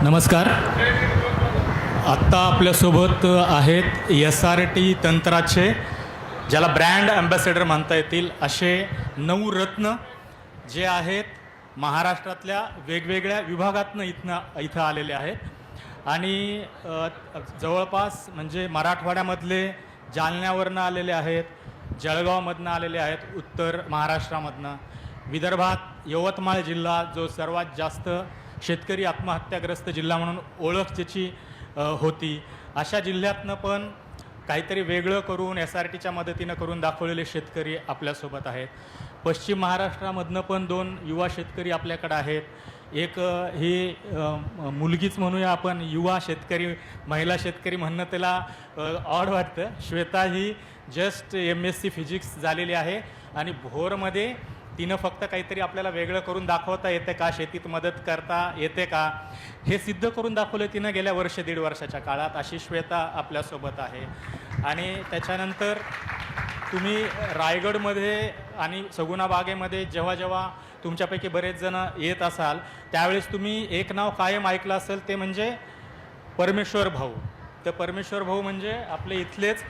नमस्कार. आत्ता आपल्यासोबत आहेत SRT तंत्राचे, ज्याला ब्रँड ॲम्बॅसेडर म्हणता येतील, असे 9 रत्न जे आहेत महाराष्ट्रातल्या वेगवेगळ्या विभागातनं इथं आलेले आहेत. आणि जवळपास म्हणजे मराठवाड्यामधले जालन्यावरनं आलेले आहेत, जळगावमधनं आलेले आहेत, उत्तर महाराष्ट्रामधनं, विदर्भात यवतमाळ जिल्हा जो सर्वात जास्त शेतकरी आत्महत्याग्रस्त जिल्हा म्हणून ओळख ज्याची होती, अशा जिल्ह्यातनं पण काहीतरी वेगळं करून SRTच्या मदतीनं करून दाखवलेले शेतकरी आपल्यासोबत आहेत. पश्चिम महाराष्ट्रामधनं पण 2 युवा शेतकरी आपल्याकडे आहेत. एक ही मुलगीच म्हणूया आपण, युवा शेतकरी, महिला शेतकरी म्हणणं त्याला ऑड वाटतं. श्वेता ही जस्ट MSc फिजिक्स झालेली आहे आणि भोरमध्ये तिनं फक्त काहीतरी आपल्याला वेगळं करून दाखवता येते का, शेतीत मदत करता येते का, हे सिद्ध करून दाखवलं तिनं गेल्या 1.5 वर्षाच्या काळात. अशी श्वेता आपल्यासोबत आहे. आणि त्याच्यानंतर तुम्ही रायगडमध्ये आणि सगुणा बागेमध्ये जेव्हा जेव्हा तुमच्यापैकी बरेच जण येत असाल, त्यावेळेस तुम्ही एक नाव कायम ऐकलं असेल, ते म्हणजे परमेश्वर भाऊ. तर परमेश्वर भाऊ म्हणजे आपले इथलेच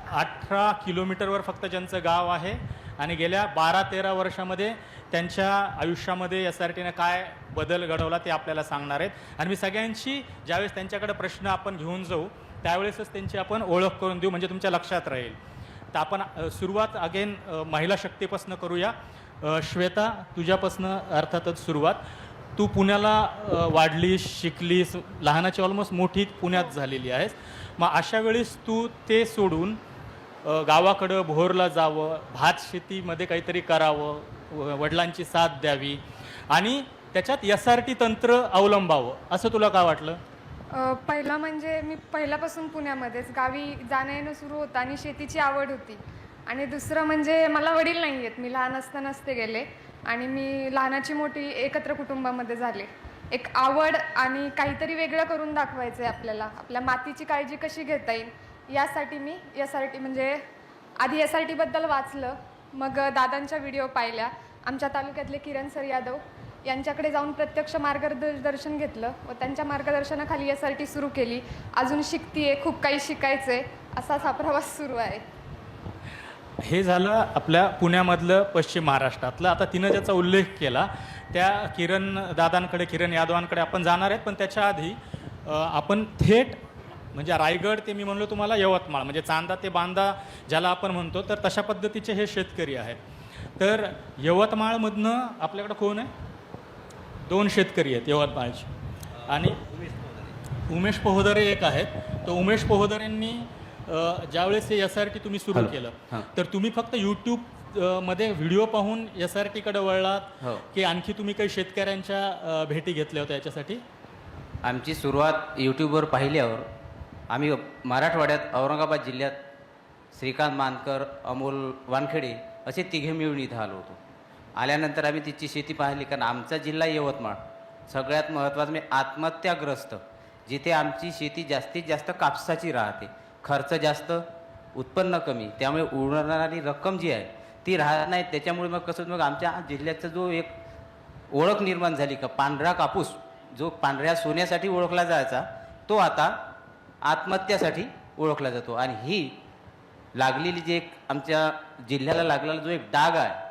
18 किलोमीटरवर फक्त ज्यांचं गाव आहे आणि गेल्या 12-13 वर्षामध्ये त्यांच्या आयुष्यामध्ये SRTनं काय बदल घडवला ते आपल्याला सांगणार आहेत. आणि मी सगळ्यांची ज्यावेळेस त्यांच्याकडे प्रश्न आपण घेऊन जाऊ त्यावेळेसच त्यांची आपण ओळख करून देऊ, म्हणजे तुमच्या लक्षात राहील. तर आपण सुरुवात अगेन महिला शक्तीपासून करूया. श्वेता, तुझ्यापासून अर्थातच सुरुवात. तू पुण्याला वाढलीस, शिकलीस, लहानाची ऑलमोस्ट मोठी पुण्यात झालेली आहेस. मग अशा वेळेस तू ते सोडून गावाकडं भोरला जावं, भात शेतीमध्ये काहीतरी करावं, वडिलांची साथ द्यावी आणि त्याच्यात SRT तंत्र अवलंबावं, असं तुला काय वाटलं? पहिला म्हणजे मी पहिल्यापासून पुण्यामध्येच गावी जाणं येणं सुरू होतं आणि शेतीची आवड होती. आणि दुसरं म्हणजे मला वडील नाही आहेत, मी लहान असतानाच ते गेले आणि मी लहानाची मोठी एकत्र कुटुंबामध्ये झाले. एक आवड आणि काहीतरी वेगळं करून दाखवायचं आहे आपल्याला, आपल्या मातीची काळजी कशी घेता येईल यासाठी मी SRT म्हणजे आधी SRTबद्दल वाचलं, मग दादांच्या व्हिडिओ पाहिल्या, आमच्या तालुक्यातले किरण सर यादव यांच्याकडे जाऊन प्रत्यक्ष मार्गदर्शन घेतलं व त्यांच्या मार्गदर्शनाखाली SRT सुरू केली. अजून शिकतीये, खूप काही शिकायचं आहे, असाच हा प्रवास सुरू आहे. हे झालं आपल्या पुण्यामधलं, पश्चिम महाराष्ट्रातलं. आता तिनं ज्याचा उल्लेख केला त्या किरण दादांकडे, किरण यादवांकडे आपण जाणार आहेत, पण त्याच्या आधी आपण थेट म्हणजे रायगड ते मी म्हणलो तुम्हाला यवतमाळ, म्हणजे चांदा ते बांदा ज्याला आपण म्हणतो, तर तशा पद्धतीचे हे शेतकरी आहेत. तर यवतमाळमधनं आपल्याकडं कोण आहे? 2 शेतकरी आहेत यवतमाळचे. आणि उमेश पोहोदरे एक आहेत. तर उमेश पोहोदरेंनी ज्यावेळेस हे SRT तुम्ही सुरू केलं, तर तुम्ही फक्त YouTube मध्ये व्हिडिओ पाहून SRTकडे वळलात की आणखी तुम्ही काही शेतकऱ्यांच्या भेटी घेतल्या होत्या याच्यासाठी? आमची सुरुवात यूट्यूबवर पाहिल्यावर आम्ही मराठवाड्यात औरंगाबाद जिल्ह्यात श्रीकांत मानकर, अमोल वानखेडे असे 3 मिळून इथं आलो होतो. आल्यानंतर आम्ही तिची शेती पाहिली, कारण आमचा जिल्हा यवतमाळ सगळ्यात महत्त्वाचं म्हणजे आत्महत्याग्रस्त, जिथे आमची शेती जास्तीत जास्त कापसाची राहते, खर्च जास्त, उत्पन्न कमी, त्यामुळे उरणारी रक्कम जी आहे ती राहत नाही. त्याच्यामुळे मग कसं, मग आमच्या जिल्ह्याचा जो एक ओळख निर्माण झाली का पांढरा कापूस जो पांढऱ्या सोन्यासाठी ओळखला जायचा, तो आता आत्महत्यासाठी ओळखला जातो. आणि ही लागलेली जे एक आमच्या जिल्ह्याला लागलेला जो एक डाग आहे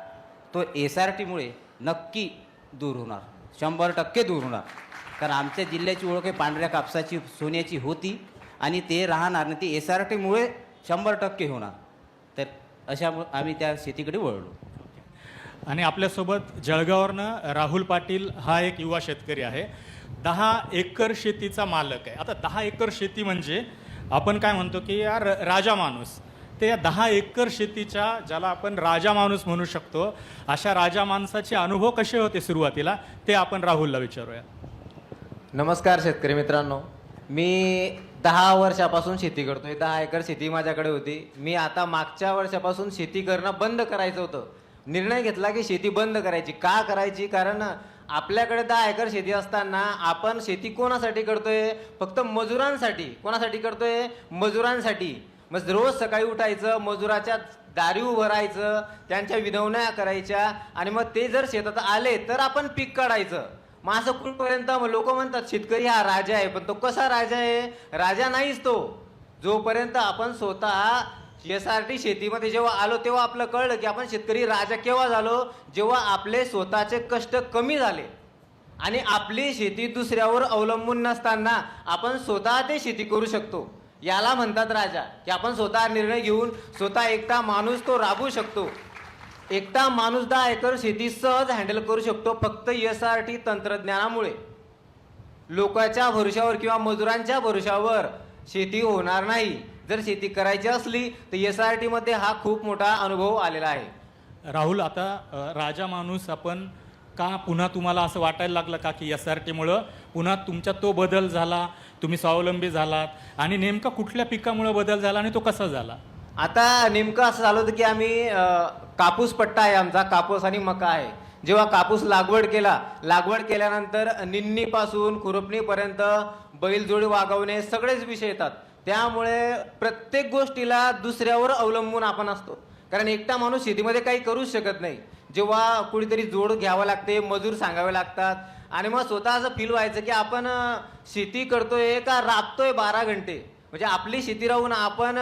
तो SRTमुळे नक्की दूर होणार, 100% दूर होणार. कारण आमच्या जिल्ह्याची ओळख आहे पांढऱ्या कापसाची, सोन्याची होती आणि ते राहणार नाही, ती SRTमुळे 100% होणार. तर अशा आम्ही त्या शेतीकडे वळलो. आणि आपल्यासोबत जळगाववरनं राहुल पाटील हा एक युवा शेतकरी आहे. 10 एकर शेतीचा मालक आहे. आता 10 एकर शेती म्हणजे आपण काय म्हणतो की यार राजा माणूस, ते या 10 एकर शेतीच्या ज्याला आपण राजा माणूस म्हणू शकतो, अशा राजा माणसाचे अनुभव कसे होते सुरुवातीला, ते आपण राहुलला विचारूया. नमस्कार शेतकरी मित्रांनो, मी 10 वर्षापासून शेती करतोय. 10 एकर शेती माझ्याकडे होती. मी आता मागच्या वर्षापासून शेती करणं बंद करायचं होतं. निर्णय घेतला की शेती बंद करायची. का करायची? कारण आपल्याकडे 10 एकर शेती असताना आपण शेती कोणासाठी करतोय? फक्त मजुरांसाठी. कोणासाठी करतोय? मजुरांसाठी. मग रोज सकाळी उठायचं, मजुराच्या दारी उभं राहायचं, त्यांच्या विनवण्या करायच्या आणि मग ते जर शेतात आले तर आपण पीक काढायचं. मग असं कुठपर्यंत लोक म्हणतात शेतकरी हा राजा आहे, पण तो कसा राजा आहे? राजा नाहीच तो. जोपर्यंत आपण स्वतः SRT शेतीमध्ये जेव्हा आलो तेव्हा आपलं कळलं की आपण शेतकरी राजा केव्हा झालो, जेव्हा आपले स्वतःचे कष्ट कमी झाले आणि आपली शेती दुसऱ्यावर अवलंबून नसताना आपण स्वतः ते शेती करू शकतो. याला म्हणतात राजा, की आपण स्वतः निर्णय घेऊन स्वतः एकटा माणूस तो राबवू शकतो. एकटा माणूस 10 एकर शेती सहज हँडल करू शकतो फक्त SRT तंत्रज्ञानामुळे. लोकांच्या भरोशावर किंवा मजुरांच्या भरोशावर शेती होणार नाही. जर शेती करायची असली तर SRT मध्ये हा खूप मोठा अनुभव आलेला आहे. राहुल, आता राजा माणूस आपण का पुन्हा तुम्हाला असं वाटायला लागलं का की SRTमुळं पुन्हा तुमच्यात तो बदल झाला, तुम्ही स्वावलंबी झालात, आणि नेमका कुठल्या पिकामुळे बदल झाला आणि तो कसा झाला? आता नेमकं असं झालं होतं की आम्ही कापूस पट्टा आहे आमचा, कापूस आणि मका आहे. जेव्हा कापूस लागवड केल्यानंतर निन्नीपासून खुरपणीपर्यंत बैलजोडी वागवणे सगळेच विषय येतात. त्यामुळे प्रत्येक गोष्टीला दुसऱ्यावर अवलंबून आपण असतो, कारण एकटा माणूस शेतीमध्ये काही करूच शकत नाही. जेव्हा कुणीतरी जोड घ्यावं लागते, मजूर सांगावे लागतात, आणि मग स्वतः असं फील व्हायचं की आपण शेती करतोय का राबतोय 12 घंटे. म्हणजे आपली शेती राहून आपण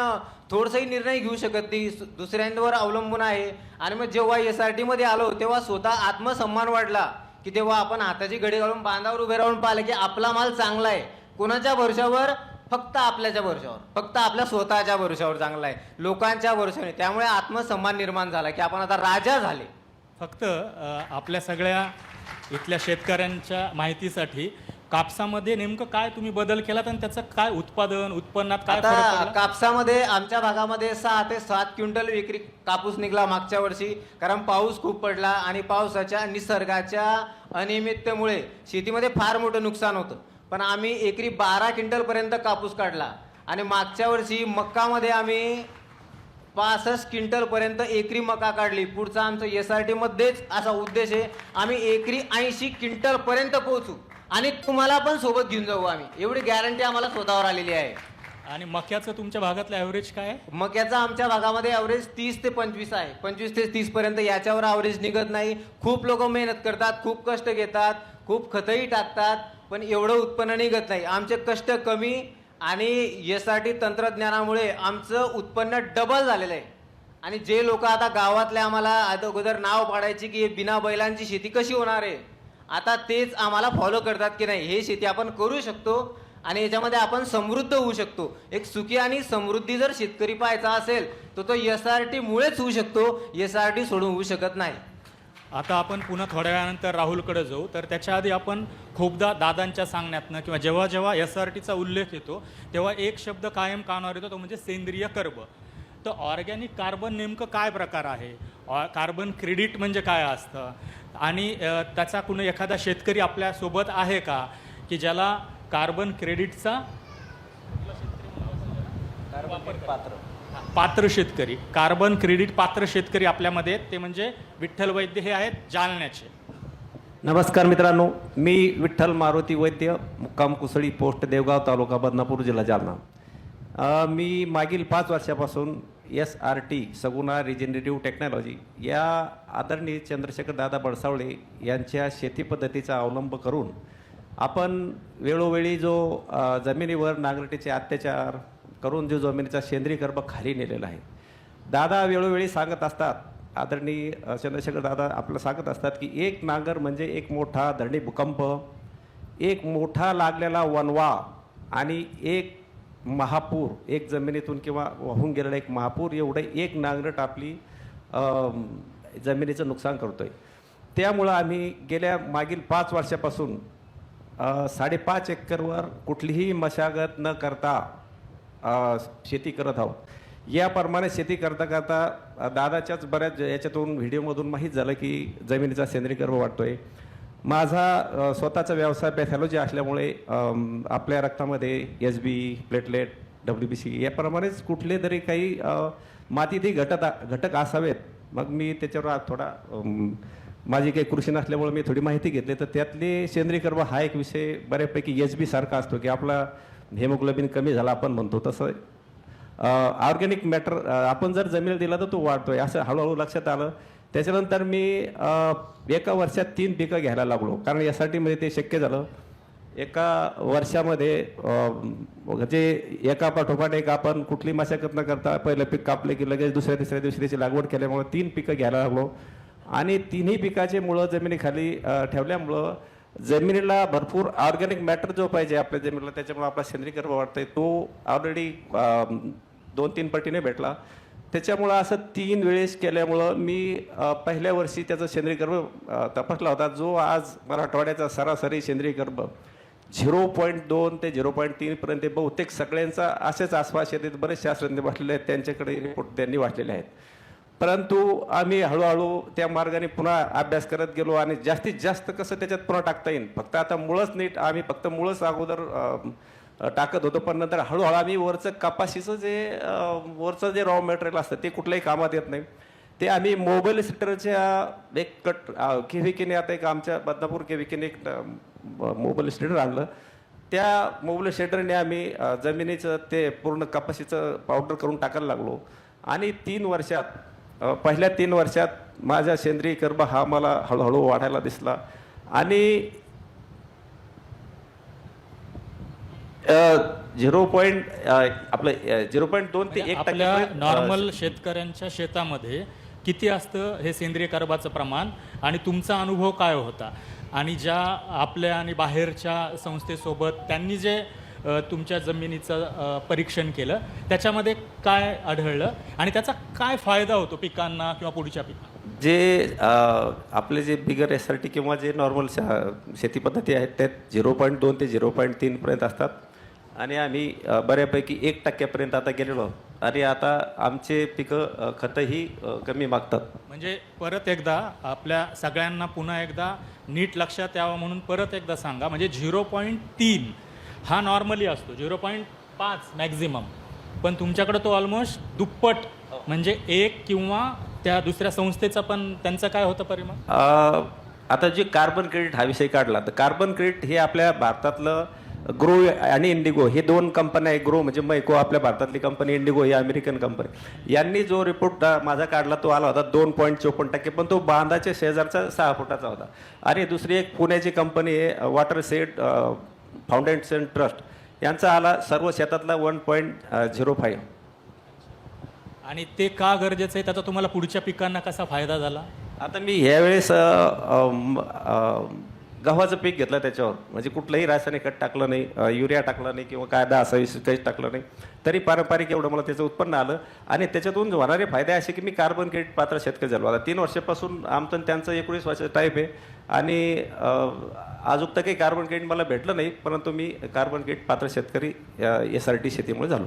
थोडंसंही निर्णय घेऊ शकत नाही, दुसऱ्यांवर अवलंबून आहे. आणि मग जेव्हा SRT मध्ये आलो तेव्हा स्वतः आत्मसन्मान वाढला, की तेव्हा आपण हाताची घडी घालून बांधावर उभे राहून पाहिलं की आपला माल चांगला आहे. कोणाच्या भरोशावर? फक्त आपल्याच्या भरोशावर, फक्त आपल्या स्वतःच्या भरोशावर चांगला आहे, लोकांच्या भरोशावर. त्यामुळे आत्मसन्मान निर्माण झाला की आपण आता राजा झाले. फक्त आपल्या सगळ्या इथल्या शेतकऱ्यांच्या माहितीसाठी कापसामध्ये नेमकं काय तुम्ही बदल केलात आणि त्याचं काय उत्पन्नात काय फरक आता पडला? कापसामध्ये आमच्या भागामध्ये 6 ते 7 क्विंटल विक्री कापूस निघला मागच्या वर्षी, कारण पाऊस खूप पडला आणि पावसाच्या निसर्गाच्या अनियमिततेमुळे शेतीमध्ये फार मोठं नुकसान होतं. पण आम्ही एकरी 12 क्विंटल पर्यंत कापूस काढला. आणि मागच्या वर्षी मक्कामध्ये आम्ही 65 क्विंटल पर्यंत एकरी मका काढली. पुढचा आमचा SRT मध्येच असा उद्देश आहे, आम्ही एकरी 80 क्विंटल पर्यंत पोहोचू आणि तुम्हाला पण सोबत घेऊन जाऊ आम्ही, एवढी गॅरंटी आम्हाला स्वतःवर आलेली आहे. आणि मक्याचं तुमच्या भागातलं ॲव्हरेज काय आहे? मक्याचा आमच्या भागामध्ये ॲव्हरेज 30 ते 25 आहे. 25 ते 30 पर्यंत, याच्यावर ॲव्हरेज निघत नाही. खूप लोक मेहनत करतात, खूप कष्ट घेतात, खूप खतही टाकतात, पण एवढं उत्पन्न निघत नाही. आमचे कष्ट कमी आणि SRT तंत्रज्ञानामुळे आमचं उत्पन्न डबल झालेलं आहे. आणि जे लोक आता गावातले आम्हाला अगोदर नाव पाडायची की बिना बैलांची शेती कशी होणार आहे, आता तेच आम्हाला फॉलो करतात की नाही, हे शेती आपण करू शकतो आणि याच्यामध्ये आपण समृद्ध होऊ शकतो. एक सुखी आणि समृद्धी जर शेतकरी पाहायचा असेल तर तो SRT मुळेच होऊ शकतो, SRT सोडून होऊ शकत नाही. आता आपण पुन्हा थोड्या वेळानंतर राहुलकडे जाऊ, तर त्याच्या आधी आपण खूपदा दादांच्या सांगण्यातनं किंवा जेव्हा जेव्हा SRTचा उल्लेख येतो तेव्हा एक शब्द कायम कानावर येतो, तो म्हणजे सेंद्रिय कर्ब. तर ऑर्गॅनिक कार्बन नेमकं काय प्रकार आहे? कार्बन क्रेडिट म्हणजे काय असतं? आणि त्याचा कुणी एखादा शेतकरी आपल्यासोबत आहे का की ज्याला कार्बन क्रेडिटचा पात्र शेतकरी, कार्बन क्रेडिट पात्र शेतकरी आपल्यामध्ये आहेत, ते म्हणजे विठ्ठल वैद्य हे आहेत जालन्याचे. नमस्कार मित्रांनो, मी विठ्ठल मारुती वैद्य, मुक्काम कुसळी, पोस्ट देवगाव, तालुका बदनापूर, जिल्हा जालना. मी मागील 5 वर्षापासून SRT सगुणा रिजेनरेटिव्ह टेक्नॉलॉजी या आदरणीय चंद्रशेखर दादा बळसावळे यांच्या शेती पद्धतीचा अवलंब करून आपण वेळोवेळी जो जमिनीवर नांगरटीचे अत्याचार करून जो जमिनीचा सेंद्रिय कर्ब खाली नेलेला आहे. दादा वेळोवेळी सांगत असतात, आदरणीय चंद्रशेखर दादा आपलं सांगत असतात की एक नांगर म्हणजे एक मोठा धरणी भूकंप, एक मोठा लागलेला वनवा आणि एक महापूर, एक जमिनीतून किंवा वाहून गेलेला एक महापूर एवढं एक नांगरट आपली जमिनीचं नुकसान करतोय. त्यामुळं आम्ही गेल्या मागील 5 वर्षापासून 5.5 एकरवर कुठलीही मशागत न करता शेती करत आहोत. याप्रमाणे शेती करता करता दादाच्याच बऱ्याच याच्यातून व्हिडिओमधून माहीत झालं की जमिनीचा सेंद्रिय कर्ब वाढतोय. माझा स्वतःचा व्यवसाय पॅथॉलॉजी असल्यामुळे आपल्या रक्तामध्ये SB, प्लेटलेट, WBC याप्रमाणेच कुठले तरी काही मातीतही घटक असावेत. मग मी त्याच्यावर थोडा माझी काही कृषी नसल्यामुळे मी थोडी माहिती घेतली, तर त्यातले सेंद्रिय कर्ब हा एक विषय बऱ्यापैकी SB सारखा असतो की आपला हेमोग्लोबिन कमी झाला आपण म्हणतो, तसं ऑर्गॅनिक मॅटर आपण जर जमिनीला दिला तर तो वाढतोय. असं हळूहळू लक्षात आलं त्याच्यानंतर मी एका वर्षात 3 पिकं घ्यायला लागलो, कारण यासाठी ते शक्य झालं. एका वर्षामध्ये म्हणजे एका पाठोपाठ एक आपण कुठली मशागत न करता पहिलं पीक कापले की लगेच दुसऱ्या तिसऱ्या दिवशी त्याची लागवड केल्यामुळं 3 पिकं घ्यायला लागलो. आणि तिन्ही पिकाचे मुळं जमिनीखाली ठेवल्यामुळं जमिनीला भरपूर ऑर्गॅनिक मॅटर जो पाहिजे आपल्या जमिनीला, त्याच्यामुळे आपला सेंद्रिय कर्ब वाढतंय, तो ऑलरेडी 2-3 पटीने भेटला. त्याच्यामुळं असं 3 वेळेस केल्यामुळं मी पहिल्या वर्षी त्याचा सेंद्रिय कर्ब तपासला होता, जो आज मराठवाड्याचा सरासरी सेंद्रिय कर्ब 0.2 ते 0.3 पर्यंत बहुतेक सगळ्यांचा असेच आसपास येते. बरेच शास्त्रज्ञ वाचलेले आहेत, त्यांच्याकडे रिपोर्ट त्यांनी वाचलेले आहेत. परंतु आम्ही हळूहळू त्या मार्गाने पुन्हा अभ्यास करत गेलो आणि जास्तीत जास्त कसं त्याच्यात पुन्हा टाकता येईल. फक्त आता मुळंच नीट आम्ही फक्त मुळंच अगोदर टाकत होतो, पण नंतर हळूहळू आम्ही वरचं कपाशीचं वरचं जे रॉ मटेरियल असतं ते कुठल्याही कामात येत नाही, ते आम्ही मोबाईल स्टेटरच्या एक केव्हीकेने आता एक आमच्या बदनापूर केव्हीकेने एक मोबाईल स्टेटर आणलं. त्या मोबाईल स्टेटरने आम्ही जमिनीचं ते पूर्ण कपाशीचं पावडर करून टाकायला लागलो. आणि 3 वर्षात पहिल्या 3 वर्षात माझा सेंद्रिय कर्ब हा मला हळूहळू वाढायला दिसला. आणि 0.2 ते 1% आपल्या नॉर्मल शेतकऱ्यांच्या शेतामध्ये किती असतं हे सेंद्रिय कर्बाचं प्रमाण, आणि तुमचा अनुभव काय होता? आणि ज्या आपल्या आणि बाहेरच्या संस्थेसोबत त्यांनी जे तुमच्या जमिनीचं परीक्षण केलं त्याच्यामध्ये काय आढळलं आणि त्याचा काय फायदा होतो पिकांना किंवा पुढच्या पिकांना? जे आपले जे बिगर SRT किंवा जे नॉर्मल शेती पद्धती आहेत त्यात 0.2 ते 0.3 पर्यंत असतात. आणि आम्ही बऱ्यापैकी 1% आता गेलेलो. आणि आता आमचे पिकं खतंही कमी मागतात. म्हणजे परत एकदा आपल्या सगळ्यांना पुन्हा एकदा नीट लक्षात यावं म्हणून परत एकदा सांगा, म्हणजे 0.3 हा नॉर्मली असतो, 0.5 मॅक्झिमम, पण तुमच्याकडे तो ऑलमोस्ट दुप्पट, म्हणजे 1 किंवा त्या दुसऱ्या संस्थेचा पण त्यांचं काय होतं परिमाण? आता जे कार्बन क्रेडिट हा विषय काढला, तर कार्बन क्रेडिट हे आपल्या भारतातलं ग्रो आणि इंडिगो हे 2 कंपन्या आहे. ग्रो म्हणजे मैको आपल्या भारतातली कंपनी, इंडिगो ही अमेरिकन कंपनी. यांनी जो रिपोर्ट माझा काढला तो आला होता 2.54%, पण तो बांधाच्या शेजारचा 6 फुटाचा होता. आणि दुसरी एक पुण्याची कंपनी आहे वॉटर सेड फाउंडेशन ट्रस्ट, यांचा आला सर्व शेतातला 1.05. आणि ते का गरजेचं आहे, त्याचा तुम्हाला पुढच्या पिकांना कसा फायदा झाला? आता मी ह्यावेळेस गव्हाचं पीक घेतलं त्याच्यावर, म्हणजे कुठलंही रासायनिक खत टाकलं नाही, युरिया टाकला नाही किंवा काय 10-20 काहीच टाकलं नाही, तरी पारंपरिक एवढं मला त्याचं उत्पन्न आलं. आणि त्याच्यातून होणारे फायदे असे की मी कार्बन क्रेडिट पात्र शेतकरी झालो. आता 3 वर्षापासून आमचं त्यांचं 19 वर्षाचं टाईप आहे. आणि अजून तर काही कार्बन क्रेडिट मला भेटलं नाही, परंतु मी कार्बन क्रेडिट पात्र शेतकरी SRT शेतीमुळे झालो.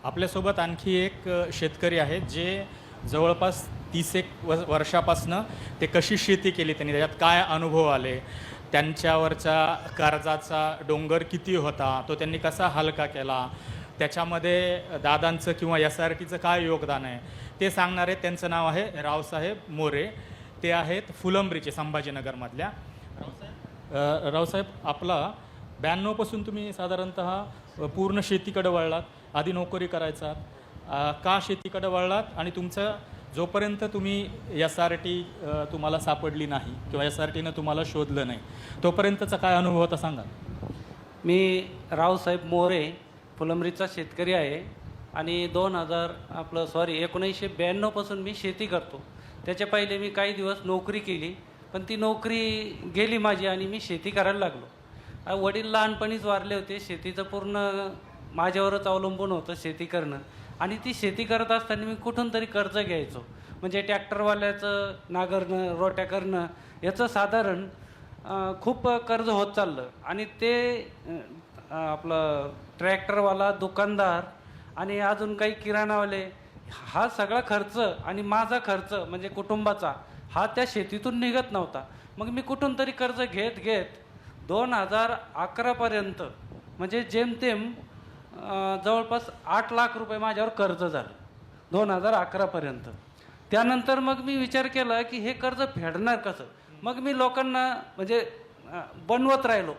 आपल्यासोबत आणखी एक शेतकरी आहेत जे जवळपास 30 वर्षापासनं ते कशी शेती केली, त्यांनी त्याच्यात काय अनुभव आले, त्यांच्यावरचा कर्जाचा डोंगर किती होता, तो त्यांनी कसा हलका केला, त्याच्यामध्ये दादांचं किंवा SRTचं काय योगदान आहे ते सांगणारे. त्यांचं नाव आहे रावसाहेब मोरे. ते आहेत फुलंब्रीचे, संभाजीनगरमधल्या. रावसाहेब, आपला 92 पासून तुम्ही साधारणतः पूर्ण शेतीकडे वळलात. आधी नोकरी करायचा, का शेतीकडे वळलात? आणि तुमचं जोपर्यंत तुम्ही SRT तुम्हाला सापडली नाही किंवा SRTनं तुम्हाला शोधलं नाही तोपर्यंतचा काय अनुभव होता सांगा. मी रावसाहेब मोरे फुलंब्रीचा शेतकरी आहे. आणि 1992 पासून मी शेती करतो. त्याच्या पहिले मी काही दिवस नोकरी केली, पण ती नोकरी गेली माझी आणि मी शेती करायला लागलो. वडील लहानपणीच वारले होते, शेतीचं पूर्ण माझ्यावरच अवलंबून होतं शेती करणं. आणि ती शेती करत असताना मी कुठून तरी कर्ज घ्यायचो, म्हणजे ट्रॅक्टरवाल्याचं नांगरणं, रोट्या करणं याचं साधारण खूप कर्ज होत चाललं. आणि ते आपलं ट्रॅक्टरवाला, दुकानदार आणि अजून काही किराणावाले, हा सगळा खर्च आणि माझा खर्च म्हणजे कुटुंबाचा हा त्या शेतीतून निघत नव्हता. मग मी कुठून तरी कर्ज घेत घेत 2011पर्यंत म्हणजे जेमतेम जवळपास 8 लाख रुपये माझ्यावर कर्ज झालं 2011पर्यंत. त्यानंतर मग मी विचार केला की हे कर्ज फेडणार कसं. मग मी लोकांना म्हणजे बनवत राहिलो.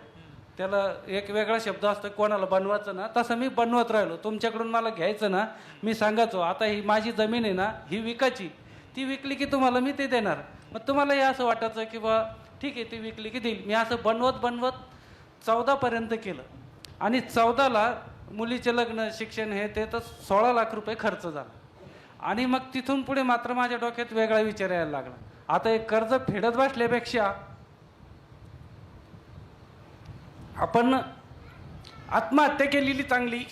त्याला एक वेगळा शब्द असतो कोणाला बनवायचं ना, तसं मी बनवत राहिलो. तुमच्याकडून मला घ्यायचं ना, मी सांगायचो आता ही माझी जमीन आहे ना, ही विकायची, ती विकली की तुम्हाला मी ते देणार. मग तुम्हालाही असं वाटायचं की बा ठीक आहे ती विकली की देईल. मी असं बनवत 14पर्यंत केलं आणि 14ला मुलीचे लग्न शिक्षण हे ते तर 16 लाख रुपये खर्च झाला. आणि मग तिथून पुढे मात्र माझ्या डोक्यात वेगळा विचार यायला लागला. आता एक कर्ज फेडत बसल्यापेक्षा आपण आत्महत्या केलेली चांगली.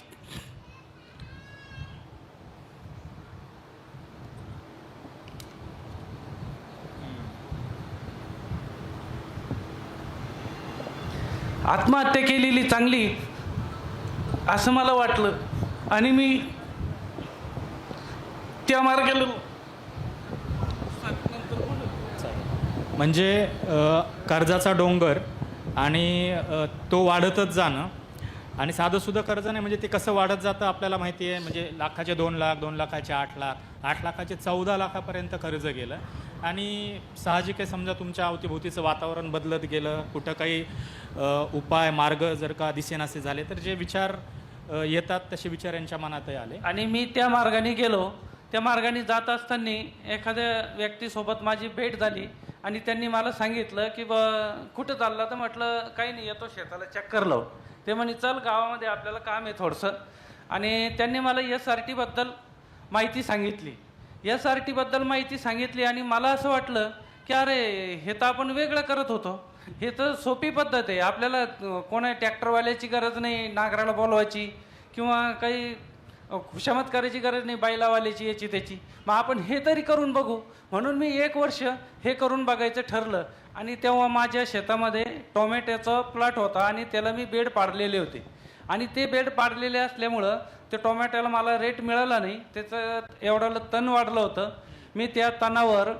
आत्महत्या केलेली चांगली असं मला वाटलं आणि मी त्या मार्गाला. म्हणजे कर्जाचा डोंगर आणि तो वाढतच जाणं आणि साधंसुद्धा कर्ज नाही, म्हणजे ते कसं वाढत जातं आपल्याला माहिती आहे. म्हणजे लाखाचे 2 लाख, 2 लाखाचे 8 लाख, 8 लाखाचे 14 लाखापर्यंत कर्ज गेलं. आणि साहजिक आहे, समजा तुमच्या अवतीभोवतीचं वातावरण बदलत गेलं, कुठं काही उपाय मार्ग जर का दिसेनासे झाले तर जे विचार येतात तसे विचार यांच्या मनातही आले. आणि मी त्या मार्गाने गेलो. त्या मार्गाने जात असताना एखाद्या व्यक्तीसोबत माझी भेट झाली आणि त्यांनी मला सांगितलं की बा कुठं चालला. तर म्हटलं काही नाही, येतो शेताला चक्कर लावू. ते म्हणे चल गावामध्ये आपल्याला काम आहे थोडंसं. आणि त्यांनी मला SRT बद्दल माहिती सांगितली. SRT बद्दल माहिती सांगितली आणि मला असं वाटलं की अरे हे तर आपण वेगळं करत होतो. हे तर सोपी पद्धत आहे. आपल्याला कोणा ट्रॅक्टरवाल्याची गरज नाही, नांगराला बोलवायची किंवा काही खुशामत करायची गरज नाही, बैलावाल्याची याची त्याची. मग आपण हे तरी करून बघू. म्हणून मी 1 वर्ष हे करून बघायचं ठरलं. आणि तेव्हा माझ्या शेतामध्ये टोमॅटोचा प्लॉट होता आणि त्याला मी बेड पाडलेले होते. आणि ते बेड पाडलेले असल्यामुळं ते टोमॅटोला मला रेट मिळाला नाही. त्याचं एवढं तण वाढलं होतं. मी त्या तणावर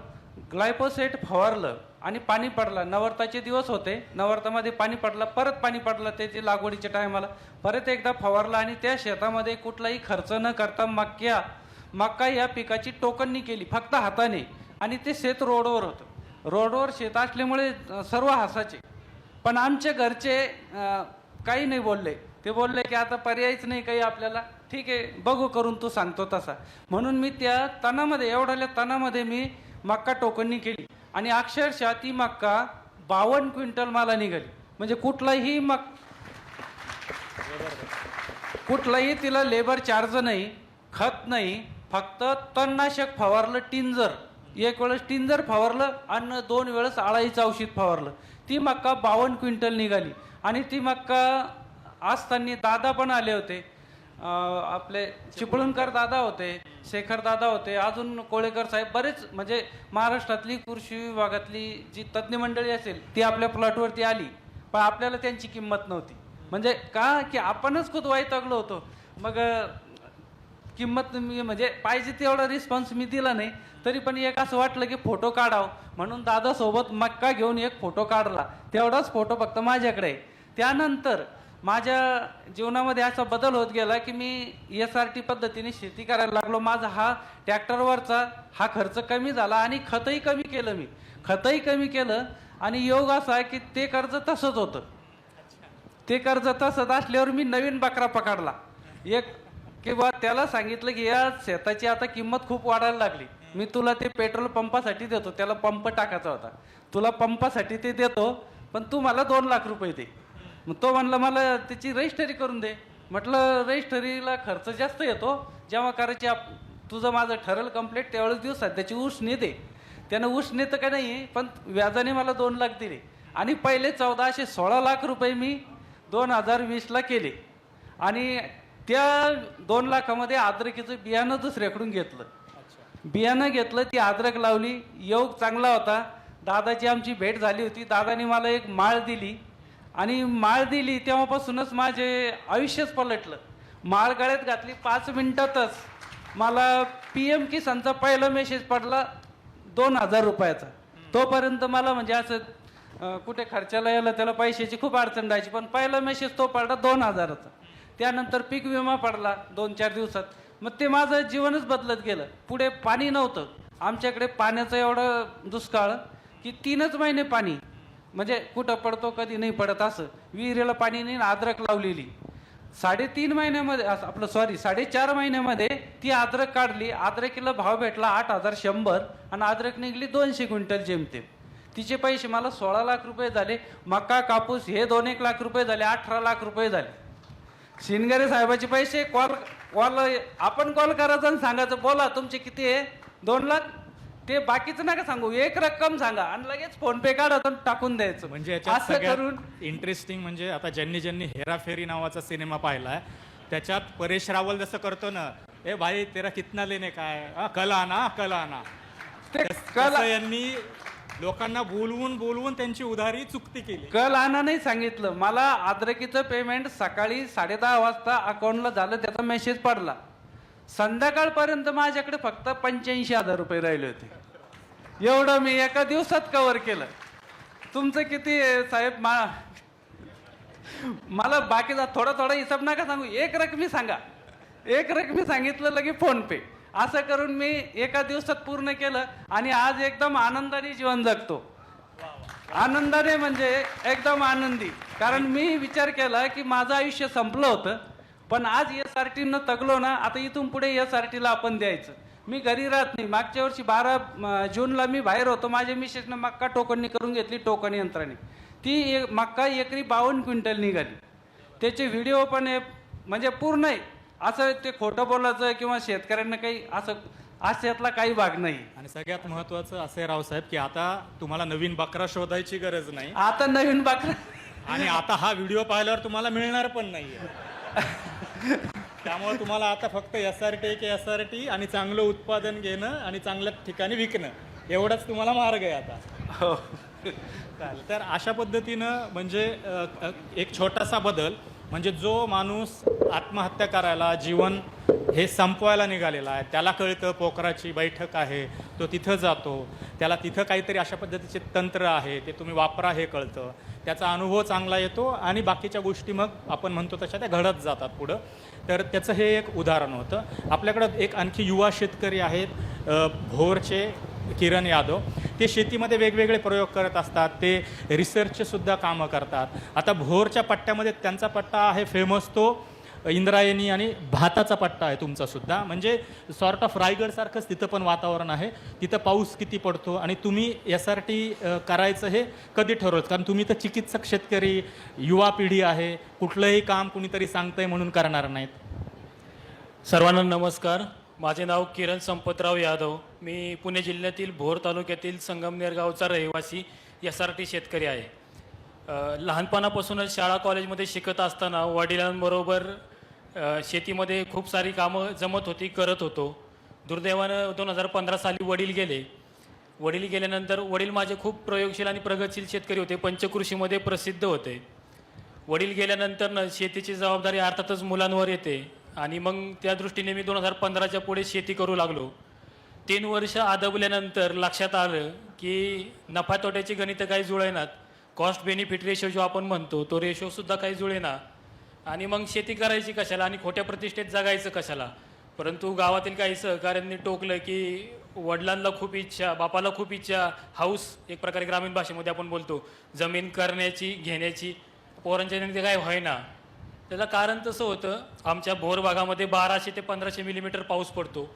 ग्लायफोसेट फवारलं आणि पाणी पडलं. नवरात्राचे दिवस होते, नवरात्रामध्ये पाणी पडलं, परत पाणी पडलं त्याची लागवडीच्या टायमाला, परत एकदा फवारलं. आणि त्या शेतामध्ये कुठलाही खर्च न करता मक्का या पिकाची टोकननी केली फक्त हाताने. आणि ते शेत रोडवर होतं. रोडवर शेत असल्यामुळे सर्व हसायचे. पण आमचे घरचे काही नाही बोलले. ते बोलले की आता पर्यायच नाही काही आपल्याला, ठीक आहे बघू करून तू सांगतो तसा. म्हणून मी त्या तणामध्ये एवढ्या तणामध्ये मी मक्का टोकननी केली. आणि अक्षरशः ती मक्का 52 क्विंटल मला निघाली. म्हणजे कुठलाही तिला लेबर चार्ज नाही, खत नाही, फक्त तणनाशक फवारलं, टिंजर. एक वेळेस टिंजर फवारलं आणि 2 वेळेस आळाईचं औषध फवारलं. ती मक्का 52 क्विंटल निघाली. आणि ती मक्का असताना दादा पण आले होते, आपले चिपळूणकर दादा होते, शेखर दादा होते, अजून कोळेकर साहेब, बरेच म्हणजे महाराष्ट्रातली कृषी विभागातली जी तज्ज्ञ मंडळी असेल ती आपल्या प्लॉटवरती आली. पण आपल्याला त्यांची किंमत नव्हती. म्हणजे का की आपणच खूप वैतागलो होतो. मग किंमत मी म्हणजे पाहिजे तेवढा रिस्पॉन्स मी दिला नाही. तरी पण एक असं वाटलं की फोटो काढावं म्हणून दादासोबत मक्का घेऊन एक फोटो काढला. तेवढाच फोटो फक्त माझ्याकडे आहे. त्यानंतर माझ्या जीवनामध्ये असा बदल होत गेला की मी SRT पद्धतीने शेती करायला लागलो. माझा हा ट्रॅक्टरवरचा हा खर्च कमी झाला आणि खतही कमी केलं. मी खतही कमी केलं. आणि योग असा आहे की ते कर्ज तसंच होतं. ते कर्ज तसंच असल्यावर मी नवीन बकरा पकडला एक, किंवा त्याला सांगितलं की या शेताची आता किंमत खूप वाढायला लागली, मी तुला ते पेट्रोल पंपासाठी देतो. त्याला पंप टाकायचा होता. तुला पंपासाठी ते देतो, पण तू मला 2 लाख रुपये दे. मग तो म्हणला मला त्याची रजिस्ट्री करून दे. म्हटलं रजिस्ट्रीला खर्च जास्त येतो, जेव्हा करायची तुझं माझं ठरेल कंप्लीट त्यावेळेस देऊ, सध्याची ऊस नेते. त्यानं ऊस नेतं का नाही, पण व्याजाने मला 2 लाख दिले. आणि पहिले 16 लाख रुपये मी 2020ला केले. आणि त्या 2 लाखामध्ये अद्रकीचं बियाणं दुसऱ्याकडून घेतलं. बियाणं घेतलं, ती अद्रक लावली. योग चांगला होता. दादाची आमची भेट झाली होती. दादाने मला एक माळ दिली आणि माळ दिली तेव्हापासूनच माझे आयुष्यच पलटलं. माळ गळ्यात घातली 5 मिनिटातच मला PM किसानचा पहिला मेसेज पडला 2000 रुपयाचा. तोपर्यंत मला म्हणजे असं कुठे खर्चाला यायला त्याला पैशाची खूप अडचण राहायची, पण पहिला मेसेज तो पडला 2000चा. त्यानंतर पीक विमा पडला 2-4 दिवसात. मग ते माझं जीवनच बदलत गेलं. पुढे पाणी नव्हतं आमच्याकडे, पाण्याचं एवढं दुष्काळ की 3च महिने पाणी, म्हणजे कुठं पडतो कधी नाही पडत असं. विहिरीला पाणी नाही, अद्रक लावलेली 3.5 महिन्यामध्ये आपलं 4 महिन्यामध्ये ती अद्रक काढली, अद्रकीला भाव भेटला 8,100 आणि अद्रक निघली 200 क्विंटल जेमतेम. तिचे पैसे मला 16 लाख रुपये झाले. मका कापूस हे 2-1 लाख रुपये झाले, 18 लाख रुपये झाले. शिनगरे साहेबाचे पैसे आपण कॉल करायचा आणि सांगायचं बोला तुमचे किती आहे, 2 लाख. ते बाकीचं नका सांगू, एक रक्कम सांगा आणि लगेच फोन पे काढायचं आणि टाकून द्यायचं. म्हणजे याच्यात असं सगळ्यात करून इंटरेस्टिंग म्हणजे आता ज्यांनी हेराफेरी नावाचा सिनेमा पाहिलाय त्याच्यात परेश रावल जसं करतो ना, ए भाई तेरा कितना लेने का है, कल आना. ते तसं यांनी लोकांना बोलवून त्यांची उधारी चुकती केली. कल आणा नाही सांगितलं मला. अद्रकीचं पेमेंट सकाळी 10:30 वाजता अकाउंटला झालं, त्याचा मेसेज पडला. संध्याकाळपर्यंत माझ्याकडे फक्त 85,000 रुपये राहिले होते. एवढं मी एका दिवसात कव्हर केलं. तुमचं किती आहे साहेब? मला बाकीचा थोडा हिसाब नका सांगू, एक रकमी सांगा. एक रकमी सांगितलं लगे फोन पे. असं करून मी एका दिवसात पूर्ण केलं आणि आज एकदम आनंदाने जीवन जगतो. आनंदाने म्हणजे एकदम आनंदी. कारण मी विचार केला की माझं आयुष्य संपलं होतं, पण आज SRT न तगलो ना, आता इथून पुढे SRT ला आपण द्यायचं. मी घरी राहत नाही. मागच्या वर्षी 12 जूनला मी बाहेर होतो. माझ्या मिसेसनं मक्का टोकणी करून घेतली टोकण यंत्राने. ती मक्का एकरी 52 क्विंटल निघाली. त्याचे व्हिडिओ पण आहे, म्हणजे पूर्ण आहे. असं ते खोटं बोलायचं किंवा शेतकऱ्यांना काही असं यातला काही भाग नाही. आणि सगळ्यात महत्वाचं असे रावसाहेब की आता तुम्हाला नवीन बकरा शोधायची गरज नाही. आता नवीन बकरा आणि आता हा व्हिडिओ पाहिल्यावर तुम्हाला मिळणार पण नाहीये. त्यामुळे तुम्हाला आता फक्त SRT आणि चांगलं उत्पादन घेणं आणि चांगल्या ठिकाणी विकणं एवढाच तुम्हाला मार्ग आहे आता. हो. चालेल. तर अशा पद्धतीनं म्हणजे एक छोटासा बदल म्हणजे जो माणूस आत्महत्या करायला, जीवन हे संपवायला निघालेला आहे, त्याला कळतं पोखराची बैठक आहे, तो तिथं जातो, त्याला तिथं काहीतरी अशा पद्धतीचे तंत्र आहे ते तुम्ही वापरा हे कळतं, त्याचा अनुभव चांगला येतो आणि बाकीच्या गोष्टी मग आपण म्हणतो तशा त्या घडत जातात पुढं. तर त्याचं हे एक उदाहरण होतं. आपल्याकडं एक आणखी युवा शेतकरी आहेत भोरचे किरण यादव. ते शेतीमध्ये वेगवेगळे प्रयोग करत असतात, ते रिसर्चचे सुद्धा कामं करतात. आता भोरच्या पट्ट्यामध्ये त्यांचा पट्टा आहे फेमस तो इंद्रायणी आणि भाताचा पट्टा आहे तुमचा सुद्धा. म्हणजे सॉर्ट ऑफ रायगडसारखंच तिथं पण वातावरण आहे. तिथं पाऊस किती पडतो आणि तुम्ही SRT करायचं हे कधी ठरवलं? कारण तुम्ही तर चिकित्सक शेतकरी, युवा पिढी आहे, कुठलंही काम कुणीतरी सांगतंय म्हणून करणार नाहीत. सर्वांना नमस्कार. माझे नाव किरण संपतराव यादव. मी पुणे जिल्ह्यातील भोर तालुक्यातील संगमनेर गावचा रहिवासी SRT शेतकरी आहे. लहानपणापासूनच शाळा कॉलेजमध्ये शिकत असताना वडिलांबरोबर शेतीमध्ये खूप सारी कामं जमत होती, करत होतो. दुर्दैवानं 2015 साली वडील गेले. वडील गेल्यानंतर वडील माझे खूप प्रयोगशील आणि प्रगतशील शेतकरी होते, पंचकृषीमध्ये प्रसिद्ध होते. वडील गेल्यानंतर शेतीची जबाबदारी अर्थातच मुलांवर येते आणि मग त्या दृष्टीने मी 2015च्या पुढे शेती करू लागलो. 3 वर्ष आदबल्यानंतर लक्षात आलं की नफा तोट्याची गणितं काही जुळेनात. कॉस्ट बेनिफिट रेशो जो आपण म्हणतो तो रेशोसुद्धा काही जुळेना. आणि मग शेती करायची कशाला आणि खोट्या प्रतिष्ठेत जगायचं कशाला. परंतु गावातील काही सहकाऱ्यांनी टोकलं की वडिलांना खूप इच्छा, बापाला खूप इच्छा, हाऊस एक प्रकारे ग्रामीण भाषेमध्ये आपण बोलतो, जमीन करण्याची, घेण्याची, पोरांच्या ते काय व्हायना. त्याला कारण तसं होतं, आमच्या भोर भागामध्ये 1200 ते 1500 मिलीमीटर पाऊस पडतो.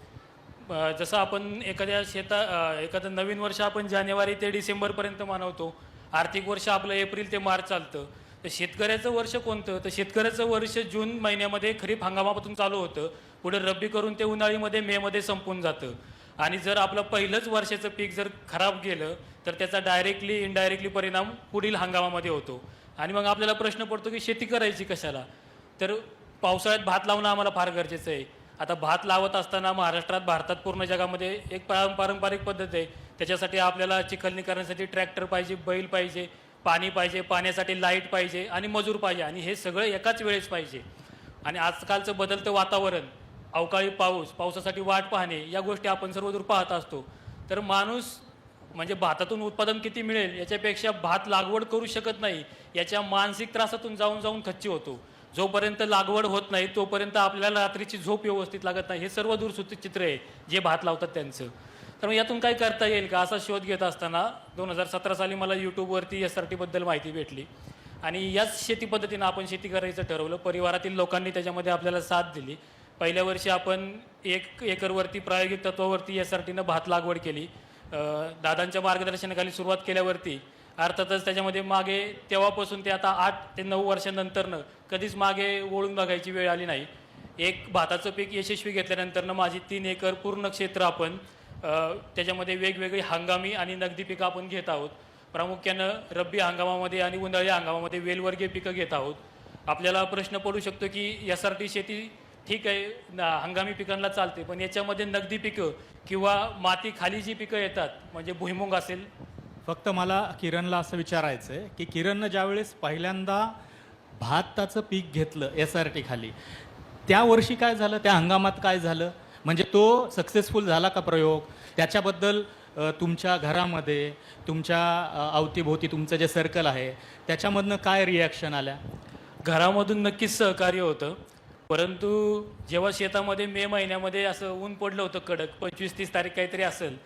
जसं आपण एखादं नवीन वर्ष आपण जानेवारी ते डिसेंबरपर्यंत मानवतो. आर्थिक वर्ष आपलं एप्रिल ते मार्च चालतं. तर शेतकऱ्याचं वर्ष कोणतं? तर शेतकऱ्याचं वर्ष जून महिन्यामध्ये खरीप हंगामापासून चालू होतं, पुढे रब्बी करून ते उन्हाळीमध्ये मेमध्ये संपून जातं. आणि जर आपलं पहिलंच वर्षाचं पीक जर खराब गेलं तर त्याचा डायरेक्टली इनडायरेक्टली परिणाम पुढील हंगामामध्ये होतो. आणि मग आपल्याला प्रश्न पडतो की शेती करायची कशाला? तर पावसाळ्यात भात लावणं आम्हाला फार गरजेचं आहे. आता भात लावत असताना महाराष्ट्रात, भारतात, पूर्ण जगामध्ये एक पारंपरिक पद्धत आहे. त्याच्यासाठी आपल्याला चिखलणी करण्यासाठी ट्रॅक्टर पाहिजे, बैल पाहिजे, पाणी पाहिजे, पाण्यासाठी लाईट पाहिजे आणि मजूर पाहिजे. आणि हे सगळं एकाच वेळेस पाहिजे. आणि आजकालचं बदलतं वातावरण, अवकाळी पाऊस, पावसासाठी वाट पाहणे, या गोष्टी आपण सर्वदूर पाहत असतो. तर माणूस म्हणजे भातातून उत्पादन किती मिळेल याच्यापेक्षा भात लागवड करू शकत नाही याच्या मानसिक त्रासातून जाऊन खच्ची होतो. जोपर्यंत लागवड होत नाही तोपर्यंत आपल्याला रात्रीची झोप व्यवस्थित लागत नाही. हे सर्व दूरसूचित चित्र आहे जे भात लावतात त्यांचं. तर मग यातून काय करता येईल का असा शोध घेत असताना 2017 साली मला यूट्यूबवरती SRTबद्दल माहिती भेटली आणि याच शेती पद्धतीनं आपण शेती करायचं ठरवलं. परिवारातील लोकांनी त्याच्यामध्ये आपल्याला साथ दिली. पहिल्या वर्षी आपण 1 एकरवरती प्रायोगिक तत्वावरती SRTनं भात लागवड केली. दादांच्या मार्गदर्शनाखाली सुरुवात केल्यावरती अर्थातच त्याच्यामध्ये मागे तेव्हापासून ते आता 8 ते 9 वर्षांनंतरनं कधीच मागे वळून बघायची वेळ आली नाही. एक भाताचं पीक यशस्वी घेतल्यानंतरनं माझी 3 एकर पूर्ण क्षेत्र आपण त्याच्यामध्ये वेगवेगळी हंगामी आणि नगदी पिकं आपण घेत आहोत. प्रामुख्यानं रब्बी हंगामामध्ये आणि उन्हाळी हंगामामध्ये वेलवर्गीय पिकं घेत आहोत. आपल्याला प्रश्न पडू शकतो की SRT शेती ठीक आहे हंगामी पिकांना चालते, पण याच्यामध्ये नगदी पिकं किंवा माती खाली जी पिकं येतात म्हणजे भुईमुग असेल. फक्त मला किरणला असं विचारायचं आहे की किरणनं ज्यावेळेस पहिल्यांदा भाताचं पीक घेतलं SRT खाली, त्या वर्षी काय झालं, त्या हंगामात काय झालं, म्हणजे तो सक्सेसफुल झाला का प्रयोग? त्याच्याबद्दल तुमच्या घरामध्ये, तुमच्या अवतीभोवती तुमचं जे सर्कल आहे त्याच्यामधनं काय रिॲक्शन आल्या? घरामधून नक्कीच सहकार्य होतं, परंतु जेव्हा शेतामध्ये मे महिन्यामध्ये असं ऊन पडलं होतं कडक, 25-30 तारीख काहीतरी असेल,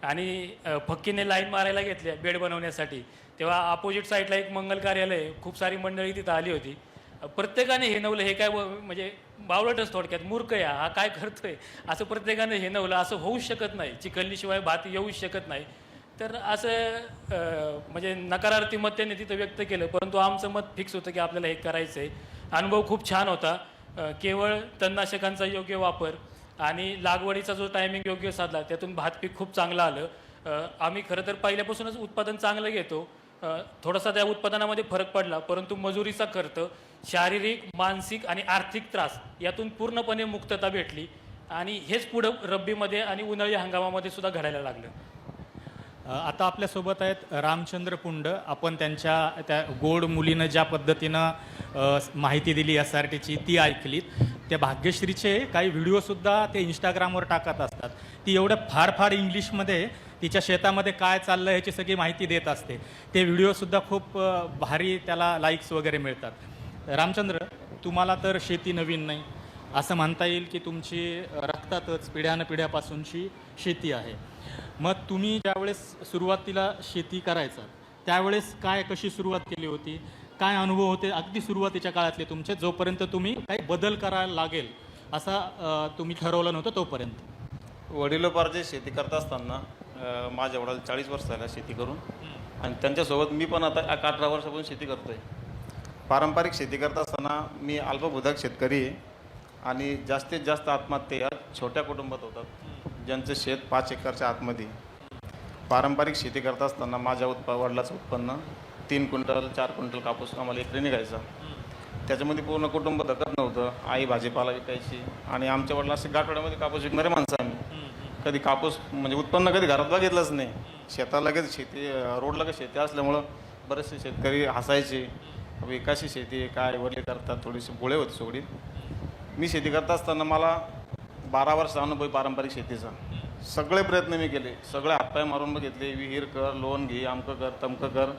आणि फक्कीने लाईन मारायला घेतल्या बेड बनवण्यासाठी, तेव्हा अपोजिट साईडला एक मंगल कार्यालय, खूप सारी मंडळी तिथं आली होती. प्रत्येकाने हे नवलं, हे काय म्हणजे बावळटच थोडक्यात, मूर्ख या हा काय करतोय असं प्रत्येकाने हे नवलं. असं होऊच शकत नाही, चिखलनीशिवाय भात येऊच शकत नाही. तर असं म्हणजे नकारार्थी मत त्यांनी तिथं व्यक्त केलं, परंतु आमचं मत फिक्स होतं की आपल्याला हे करायचं आहे. अनुभव खूप छान होता. केवळ तणनाशकांचा योग्य वापर आणि लागवडीचा जो टायमिंग योग्य साधला, त्यातून भात पीक खूप चांगलं आलं. आम्ही खरं तर पहिल्यापासूनच उत्पादन चांगलं घेतो. थोडासा त्या उत्पादनामध्ये फरक पडला, परंतु मजुरीचा खर्च, शारीरिक, मानसिक आणि आर्थिक त्रास यातून पूर्णपणे मुक्तता भेटली आणि हेच पुढं रब्बीमध्ये आणि उन्हाळी हंगामामध्ये सुद्धा घडायला लागलं. आता आपल्यासोबत आहेत रामचंद्र पुंड. आपण त्यांच्या त्या गोड मुलीनं ज्या पद्धतीनं माहिती दिली SRTची ती ऐकलीत. त्या भाग्यश्रीचे काही व्हिडिओसुद्धा ते इंस्टाग्रामवर टाकत असतात. ती एवढं फार इंग्लिशमध्ये तिच्या शेतामध्ये काय चाललं ह्याची सगळी माहिती देत असते. ते व्हिडिओसुद्धा खूप भारी, त्याला लाईक्स वगैरे मिळतात. रामचंद्र, तुम्हाला तर शेती नवीन नाही, असं म्हणता येईल की तुमची रक्तातच पिढ्यानपिढ्यापासूनची शेती आहे. मग तुम्ही ज्यावेळेस सुरुवातीला शेती करायचा त्यावेळेस कशी सुरुवात केली होती, काय अनुभव होते अगदी सुरुवातीच्या काळातले तुमचे, जोपर्यंत तुम्ही काही बदल करायला लागेल असा तुम्ही ठरवलं नव्हतं तोपर्यंत? वडिलोपार्जित शेती करत असताना माझ्या वडिलांना 40 वर्ष झाल्या शेती करून, आणि त्यांच्यासोबत मी पण आता 18 वर्षापासून शेती करतोय. पारंपरिक शेती करत असताना मी अल्पभूधारक शेतकरी आहे आणि जास्तीत जास्त आत्महत्या छोट्या कुटुंबात होतात, ज्यांचं शेत 5 एकरच्या आतमध्ये. पारंपरिक शेती करत असताना माझ्या वडिलाचं उत्पन्न 3 क्विंटल 4 क्विंटल कापूस आम्हाला एकरी निघायचा. त्याच्यामध्ये पूर्ण कुटुंब धकत नव्हतं. आई भाजीपाला विकायची आणि आमच्या वडिला असे गाठोड्यामध्ये कापूस विकणारे माणसं आम्ही. कधी कापूस म्हणजे उत्पन्न कधी घरात बघितलंच नाही. शेताला लगेच शेती, रोडला काही शेती असल्यामुळं बरेचसे शेतकरी हसायचे, विकाशी शेती काय वडील करतात, थोडीशी बोळे होते सोडीत. मी शेती करत असताना मला 12 वर्ष अनुभव पारंपरिक शेतीचा. सगळे प्रयत्न मी केले, सगळे हातपाय मारून बघितले, विहीर कर, लोन घे, अमकं कर, तमकं कर,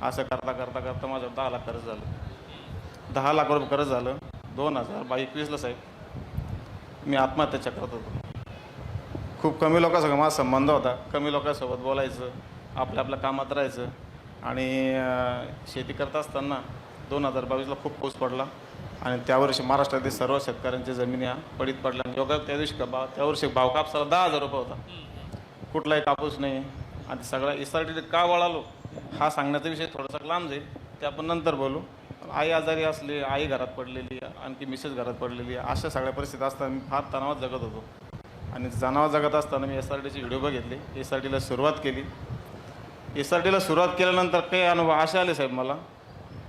असं करता करता करता माझं 10 लाख कर्ज झालं. 10 लाख रुपये कर्ज झालं. 2021ला साहेब मी आत्महत्या चक्रात होतो. खूप कमी लोकांसंग माझा संबंध होता, कमी लोकांसोबत बोलायचं, आपल्या कामात राहायचं. आणि शेती करत असताना 2022ला खूप पाऊस पडला आणि त्यावर्षी महाराष्ट्रातील सर्व शेतकऱ्यांच्या जमिनी पडीत पडल्या. योगा त्या वर्षी भाव कापसाला 10,000 रुपये होता. कुठलाही कापूस नाही. आणि सगळा SRT का वळालो हा सांगण्याचा विषय थोडासा लांब जाईल, ते आपण नंतर बोलू. आई आजारी असली, आई घरात पडलेली, आणखी मिसेस घरात पडलेली, अशा सगळ्या परिस्थिती असताना मी फार तणावात जगत होतो. आणि तणावात जगत असताना मी SRTचे व्हिडिओ बघितले, SRTला सुरुवात केली. SRTला सुरुवात केल्यानंतर काही अनुभव असे आले साहेब मला,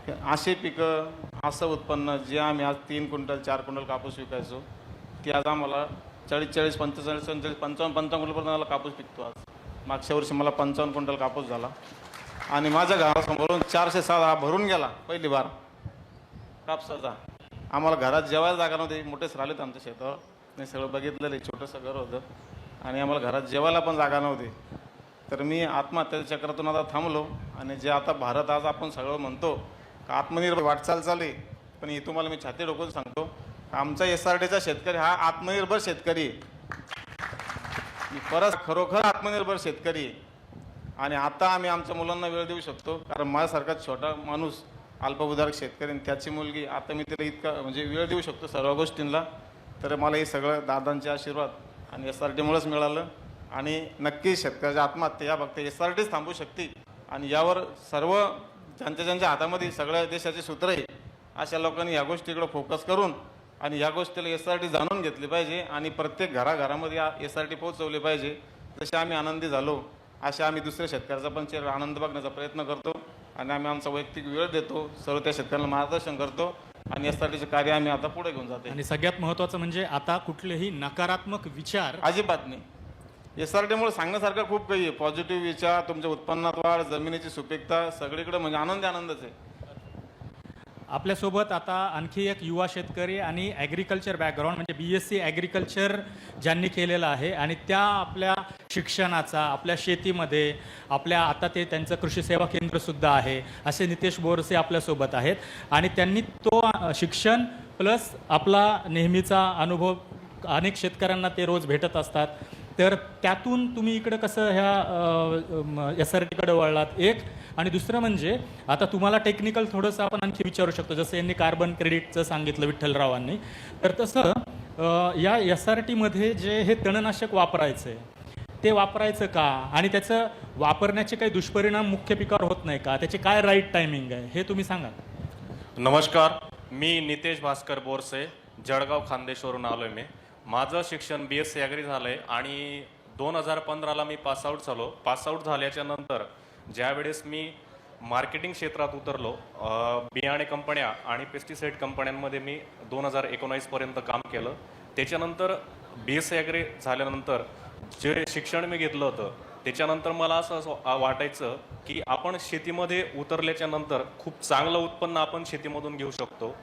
की असे पिकं, असं उत्पन्न जे आम्ही आज 3 क्विंटल 4 क्विंटल कापूस विकायचो, ते आज आम्हाला 40 45 55 क्विंटलपर्यंत मला कापूस पिकतो. आज मागच्या वर्षी मला 55 क्विंटल कापूस झाला आणि माझ्या घरासमोरून 407 भरून गेला पहिली बार कापसाचा. आम्हाला घरात जेवायला जागा नव्हती, मोठेच राहिलेत आमच्या शेतावर, नाही सगळं बघितलेलं, छोटंसं घर होतं आणि आम्हाला घरात जेवायला पण जागा नव्हती. तर मी आत्महत्याच्या चक्रातून आता थांबलो. आणि जे आता भारत आज आपण सगळं म्हणतो का आत्मनिर्भर वाटचाल चालू आहे, पण हे तुम्हाला मी छाती डोकून सांगतो, आमचा SRTचा शेतकरी हा आत्मनिर्भर शेतकरी आहे. मी परत खरोखर आत्मनिर्भर शेतकरी आहे. आणि आता आम्ही आमच्या मुलांना वेळ देऊ शकतो, कारण माझ्यासारखा छोटा माणूस अल्पभूधारक शेतकरी, त्याची मुलगी, आता मी तिला इतका म्हणजे वेळ देऊ शकतो सर्व गोष्टींना. तर मला हे सगळं दादांचे आशीर्वाद आणि SRTमुळेच मिळालं. आणि नक्की शेतकऱ्याच्या आत्महत्या या फक्त SRTच थांबू शकते. आणि यावर सर्व ज्यांच्या हातामध्ये सगळ्या देशाचे सूत्र आहे अशा लोकांनी या गोष्टीकडे फोकस करून आणि या गोष्टीला SRT जाणून घेतली पाहिजे आणि प्रत्येक घराघरामध्ये SRT पोहोचवली पाहिजे. जसे आम्ही आनंदी झालो असे आम्ही दुसऱ्या शेतकऱ्याचा पण चेहरा आनंद बघण्याचा प्रयत्न करतो आणि आम्ही आमचा वैयक्तिक वेळ देतो, सर्व त्या शेतकऱ्यांना मार्गदर्शन करतो आणि SRTचे कार्य आम्ही आता पुढे घेऊन जातो. आणि सगळ्यात महत्त्वाचं म्हणजे आता कुठलेही नकारात्मक विचार अजिबात नाही. SRTमुळे सांगण्यासारखं खूप काही आहे. पॉझिटिव्ह विचार, तुमच्या उत्पन्नात वाढ, जमिनीची सुपीकता, सगळीकडे म्हणजे आनंदच आहे. आपल्यासोबत आता आणखी एक युवा शेतकरी आणि ॲग्रिकल्चर बॅकग्राऊंड म्हणजे BSc ॲग्रिकल्चर ज्यांनी केलेलं आहे आणि त्या आपल्या शिक्षणाचा आपल्या शेतीमध्ये आता ते त्यांचं कृषी सेवा केंद्रसुद्धा आहे असे नितेश बोरसे आपल्यासोबत आहेत. आणि त्यांनी तो शिक्षण प्लस आपला नेहमीचा अनुभव अनेक शेतकऱ्यांना ते रोज भेटत असतात. तर त्यातून तुम्ही इकडं कसं ह्या SRTकडे वळलात एक. आणि दुसरं म्हणजे आता तुम्हाला टेक्निकल थोडंसं आपण आणखी विचारू शकतो, जसं यांनी कार्बन क्रेडिटचं सांगितलं विठ्ठलरावांनी. तर तसं या SRTमध्ये जे हे तणनाशक वापरायचं आहे ते वापरायचं का आणि त्याचं वापरण्याचे काही दुष्परिणाम मुख्य पिकावर होत नाही का, त्याचे काय राईट टायमिंग आहे हे तुम्ही सांगा. नमस्कार, मी नितेश भास्कर बोरसे, जळगाव खानदेशवरून आलो आहे. माझं शिक्षण BSc ॲग्री झालं आहे आणि 2015ला मी पासआउट झालो. पासआउट झाल्याच्या नंतर ज्यावेळेस मी मार्केटिंग क्षेत्रात उतरलो, बियाणे कंपन्या आणि पेस्टिसाईड कंपन्यांमध्ये मी 2019पर्यंत काम केलं. त्याच्यानंतर BSc ॲग्री झाल्यानंतर जे शिक्षण मी घेतलं होतं त्याच्यानंतर मला असं वाटायचं की आपण शेतीमध्ये उतरल्याच्या नंतर खूप चांगलं उत्पन्न आपण शेतीमधून घेऊ शकतो.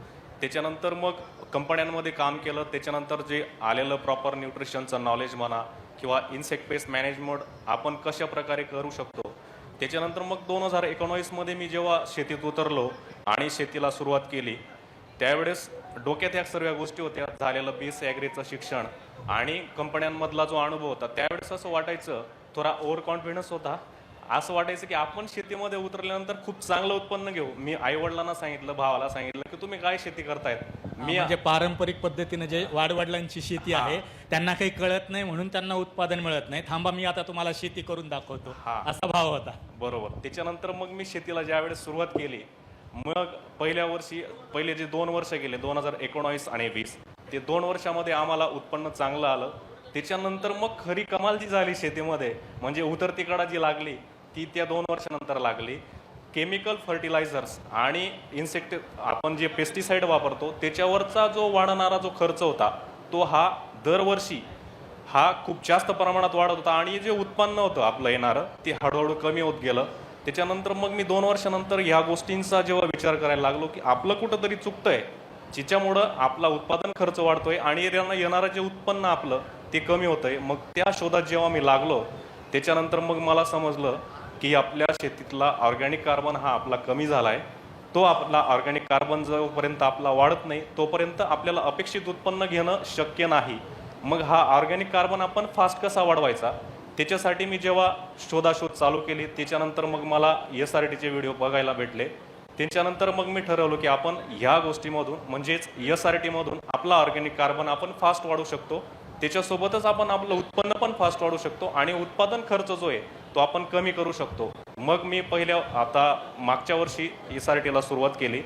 त्याच्यानंतर मग कंपन्यांमध्ये काम केलं. त्याच्यानंतर जे आलेलं प्रॉपर न्यूट्रिशनचं नॉलेज म्हणा किंवा इन्सेक्ट पेस्ट मॅनेजमेंट आपण कशा प्रकारे करू शकतो. त्याच्यानंतर मग 2019मध्ये मी जेव्हा शेतीत उतरलो आणि शेतीला सुरुवात केली त्यावेळेस डोक्यात या सर्व गोष्टी होत्या. झालेलं BSc ॲग्रीचं शिक्षण आणि कंपन्यांमधला जो अनुभव होता त्यावेळेस असं वाटायचं, थोडा ओव्हर कॉन्फिडन्स होता. असं वाटायचं की आपण शेतीमध्ये उतरल्यानंतर खूप चांगलं उत्पन्न घेऊ. मी आईवडिलांना सांगितलं, भावाला सांगितलं की तुम्ही काय शेती करतायत. मी म्हणजे पारंपरिक पद्धतीने जे वाडवडिलांची शेती आहे त्यांना काही कळत नाही म्हणून त्यांना उत्पादन मिळत नाही, थांबा मी आता तुम्हाला शेती करून दाखवतो असा भाव होता. बरोबर. त्याच्यानंतर मग मी शेतीला ज्यावेळेस सुरुवात केली, मग पहिले जे 2 वर्ष गेले 2019 आणि 20, ते 2 वर्षामध्ये आम्हाला उत्पन्न चांगलं आलं. त्याच्यानंतर मग खरी कमाल जी झाली शेतीमध्ये म्हणजे उतरती कडा जी लागली ती त्या 2 वर्षानंतर लागली. केमिकल फर्टिलायझर्स आणि इन्सेक्ट आपण जे पेस्टिसाईड वापरतो त्याच्यावरचा जो वाढणारा जो खर्च होता तो दरवर्षी खूप जास्त प्रमाणात वाढत होता आणि जे उत्पन्न होतं आपलं येणारं ते हळूहळू कमी होत गेलं. त्याच्यानंतर मग मी 2 वर्षानंतर ह्या गोष्टींचा जेव्हा विचार करायला लागलो की आपलं कुठंतरी चुकतंय, जिच्यामुळं आपला उत्पादन खर्च वाढतोय आणि येणारं जे उत्पन्न आपलं ते कमी होतंय. मग त्या शोधात जेव्हा मी लागलो त्याच्यानंतर मग मला समजलं की आपल्या शेतीतला ऑर्गॅनिक कार्बन आपला कमी झाला आहे. तो आपला ऑर्गॅनिक कार्बन जोपर्यंत आपला वाढत नाही तोपर्यंत आपल्याला अपेक्षित उत्पन्न घेणं शक्य नाही. मग ऑर्गॅनिक कार्बन आपण फास्ट कसा वाढवायचा त्याच्यासाठी मी जेव्हा शोधाशोध चालू केली त्याच्यानंतर मग मला SRTचे व्हिडिओ बघायला भेटले. त्याच्यानंतर मग मी ठरवलं की आपण ह्या गोष्टीमधून म्हणजेच SRTमधून आपला ऑर्गॅनिक कार्बन आपण फास्ट वाढवू शकतो. त्याच्यासोबतच आपण आपलं उत्पन्न पण फास्ट वाढवू शकतो आणि उत्पादन खर्च जो आहे तो आपण कमी करू शकतो. मग मी मागच्या वर्षी SRTला सुरुवात केली.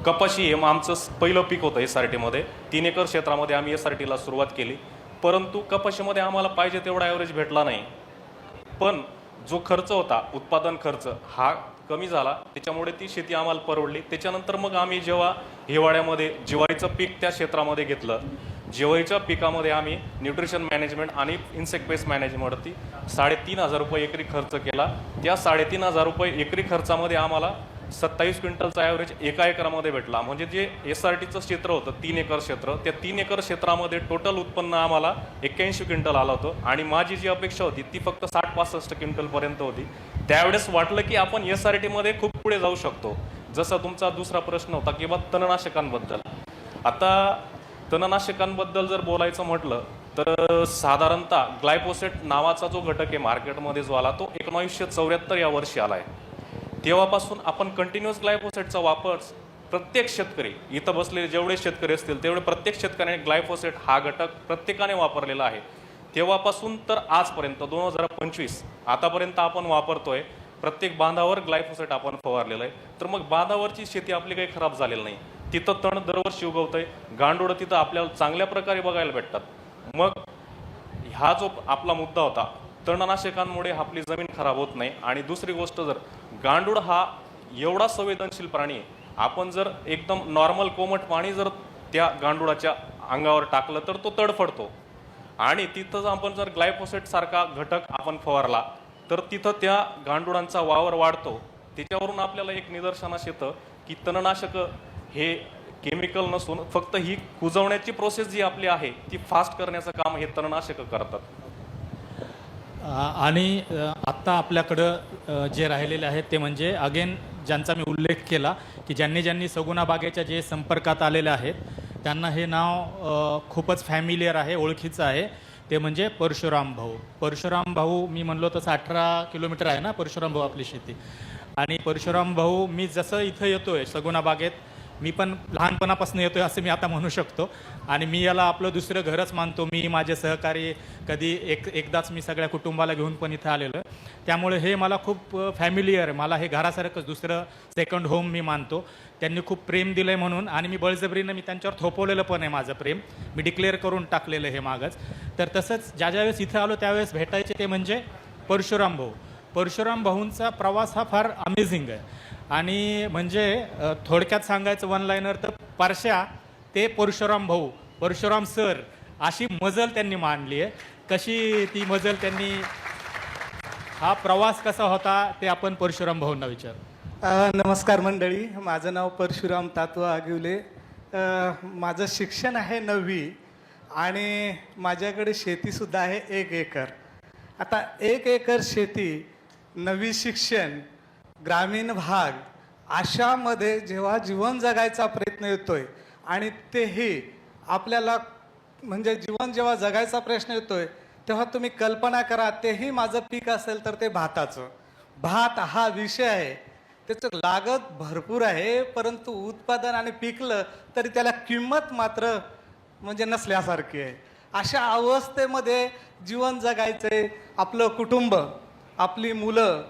कपाशी हे आमचं पहिलं पीक होतं SRTमध्ये. 3 एकर क्षेत्रामध्ये आम्ही SRTला सुरुवात केली. परंतु कपाशीमध्ये आम्हाला पाहिजे तेवढा ॲव्हरेज भेटला नाही. पण जो खर्च होता उत्पादन खर्च कमी झाला, त्याच्यामुळे ती शेती आम्हाला परवडली. त्याच्यानंतर मग आम्ही जेव्हा हिवाळ्यामध्ये ज्वारीचं पीक त्या क्षेत्रामध्ये घेतलं, ज्वारीच्या पिकामध्ये आम्ही न्यूट्रिशन मॅनेजमेंट आणि इन्सेक्ट पेस्ट मॅनेजमेंटवरती 3,500 रुपये एकरी खर्च केला. त्या 3,500 रुपये एकरी खर्चामध्ये आम्हाला 27 क्विंटलचा ॲव्हरेज एका एकरामध्ये भेटला. म्हणजे जे SRTचं क्षेत्र होतं 3 एकर क्षेत्र, त्या 3 एकर क्षेत्रामध्ये टोटल उत्पन्न आम्हाला 81 क्विंटल आलं होतं आणि माझी जी अपेक्षा होती ती फक्त 60-65 क्विंटलपर्यंत होती. त्यावेळेस वाटलं की आपण SRTमध्ये खूप पुढे जाऊ शकतो. जसा तुमचा दुसरा प्रश्न होता की तणनाशकांबद्दल. आता तणनाशकांबद्दल जर बोलायचं म्हटलं तर साधारणतः ग्लायफोसेट नावाचा जो घटक आहे मार्केटमध्ये जो आला तो 1974 या वर्षी आला आहे. तेव्हापासून आपण कंटिन्युअस ग्लायफोसेटचा वापर प्रत्येक शेतकरी, इथं बसलेले जेवढे शेतकरी असतील तेवढे प्रत्येक शेतकऱ्याने ग्लायफोसेट हा घटक प्रत्येकाने वापरलेला आहे. तेव्हापासून तर आजपर्यंत 2025 आतापर्यंत आपण वापरतोय. प्रत्येक बांधावर ग्लायफोसेट आपण फवारलेलं आहे. तर मग बांधावरची शेती आपली काही खराब झालेली नाही. तिथं तण दरवर्षी उगवतंय, गांडोळं तिथं आपल्याला चांगल्या प्रकारे बघायला भेटतात. मग हा जो आपला मुद्दा होता, तणनाशकांमुळे आपली जमीन खराब होत नाही. आणि दुसरी गोष्ट, जर गांडूळ हा एवढा संवेदनशील प्राणी आहे, आपण जर एकदम नॉर्मल कोमट पाणी जर त्या गांडुळाच्या अंगावर टाकलं तर तो तडफडतो. आणि तिथं आपण जर ग्लायफोसेट सारखा घटक आपण फवारला तर तिथं त्या गांडुळांचा वावर वाढतो. त्याच्यावरून आपल्याला एक निदर्शनास येतं की तणनाशक हे केमिकल नसून फक्त ही कुजवण्याची प्रोसेस जी आपली आहे ती फास्ट करण्याचं काम हे तणनाशक करतात. आणि आत्ता आपल्याकडं जे राहिलेले आहेत ते म्हणजे अगेन ज्यांचा मी उल्लेख केला की ज्यांनी सगुणा बागेच्या जे संपर्कात आलेले आहेत त्यांना हे नाव खूपच फॅमिलियर आहे, ओळखीचं आहे. ते म्हणजे परशुराम भाऊ. परशुराम भाऊ मी म्हणलो तसं 18 किलोमीटर आहे ना परशुराम भाऊ आपली शेती. आणि परशुराम भाऊ, मी जसं इथं येतोय सगुणा बागेत, मी पण लहानपणापासून येतोय असं मी आता म्हणू शकतो. आणि मी याला आपलं दुसरं घरच मानतो. मी माझे सहकारी कधी एकदाच मी सगळ्या कुटुंबाला घेऊन पण इथं आलेलो आहे. त्यामुळे हे मला खूप फॅमिलियर आहे. मला हे घरासारखंच दुसरं सेकंड होम मी मानतो. त्यांनी खूप प्रेम दिलं आहे म्हणून. आणि मी बळजबरीनं मी त्यांच्यावर थोपवलेलं पण आहे माझं प्रेम. मी डिक्लेअर करून टाकलेलं हे मागच. तर तसंच ज्यावेळेस इथं आलो त्यावेळेस भेटायचे ते म्हणजे परशुराम भाऊ. परशुराम भाऊंचा प्रवास हा फार अमेझिंग आहे. आणि म्हणजे थोडक्यात सांगायचं वन लाईनर तर परशा ते परशुराम भाऊ, परशुराम सर अशी मजल त्यांनी मांडली आहे. कशी ती मजल त्यांनी, हा प्रवास कसा होता ते आपण परशुराम भाऊंना विचारू. नमस्कार मंडळी, माझं नाव परशुराम तात्वा आगिवले. माझं शिक्षण आहे 9वी आणि माझ्याकडे शेतीसुद्धा आहे 1 एकर. आता 1 एकर शेती, 9वी शिक्षण, ग्रामीण भाग अशामध्ये जेव्हा जीवन जगायचा प्रयत्न येतोय आणि तेही आपल्याला म्हणजे जीवन जेव्हा जगायचा प्रश्न येतोय तेव्हा तुम्ही कल्पना करा, तेही माझं पीक असेल तर ते भाताचं. भात हा विषय आहे, त्याचं लागत भरपूर आहे, परंतु उत्पादन आणि पिकलं तरी त्याला किंमत मात्र म्हणजे नसल्यासारखी आहे. अशा अवस्थेमध्ये जीवन जगायचंय, आपलं कुटुंब, आपली मुलं,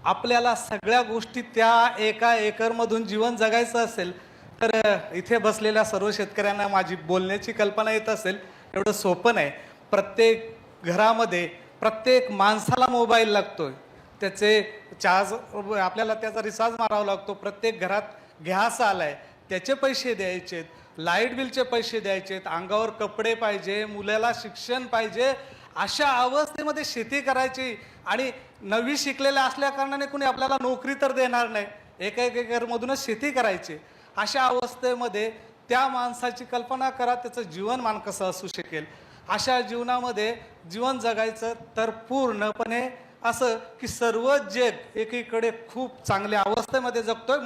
आपल्याला सगळ्या गोष्टी त्या 1 एकरमधून जीवन जगायचं असेल तर इथे बसलेल्या सर्व शेतकऱ्यांना माझी बोलण्याची कल्पना येत असेल. एवढं सोपं नाही. प्रत्येक घरामध्ये प्रत्येक माणसाला मोबाईल लागतोय, त्याचे चार्ज, आपल्याला त्याचा रिचार्ज मारावा लागतो. प्रत्येक घरात गॅस आलाय, त्याचे पैसे द्यायचेत, लाईट बिलचे पैसे द्यायचेत, अंगावर कपडे पाहिजे, मुलाला शिक्षण पाहिजे. अशा अवस्थेमध्ये शेती करायची आणि 9वी शिकलेल्या असल्या कारणाने कुणी आपल्याला नोकरी तर देणार नाही. 1 एकरमधूनच शेती करायची. अशा अवस्थेमध्ये त्या माणसाची कल्पना करा, त्याचं जीवनमान कसं असू शकेल. अशा जीवनामध्ये जीवन जगायचं तर पूर्णपणे असं की सर्व जग एकीकडे खूप चांगल्या अवस्थेमध्ये जगतोय,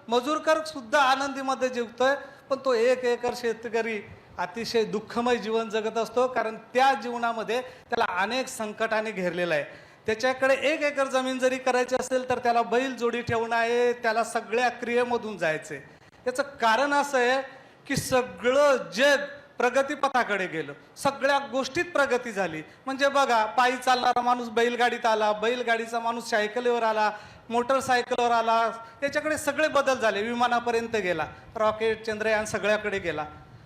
मजूरकर सुद्धा आनंदीमध्ये जगतोय, पण तो 1 एकर शेतकरी अतिशय दुःखमय जीवन जगत असतो. कारण त्या जीवनामध्ये त्याला अनेक संकटाने घेरलेला आहे. त्याच्याकडे 1 एकर जमीन जरी करायची असेल तर त्याला बैल जोडी ठेवणं आहे, त्याला सगळ्या क्रियेमधून जायचंय. त्याचं कारण असं आहे की सगळं जग प्रगतीपथाकडे गेलं, सगळ्या गोष्टीत प्रगती झाली. म्हणजे बघा, पायी चालणारा माणूस बैलगाडीत आला, बैलगाडीचा माणूस सायकलीवर आला, मोटरसायकलवर आला, त्याच्याकडे सगळे बदल झाले, विमानापर्यंत गेला, रॉकेट, चंद्रयान सगळ्याकडे गेला.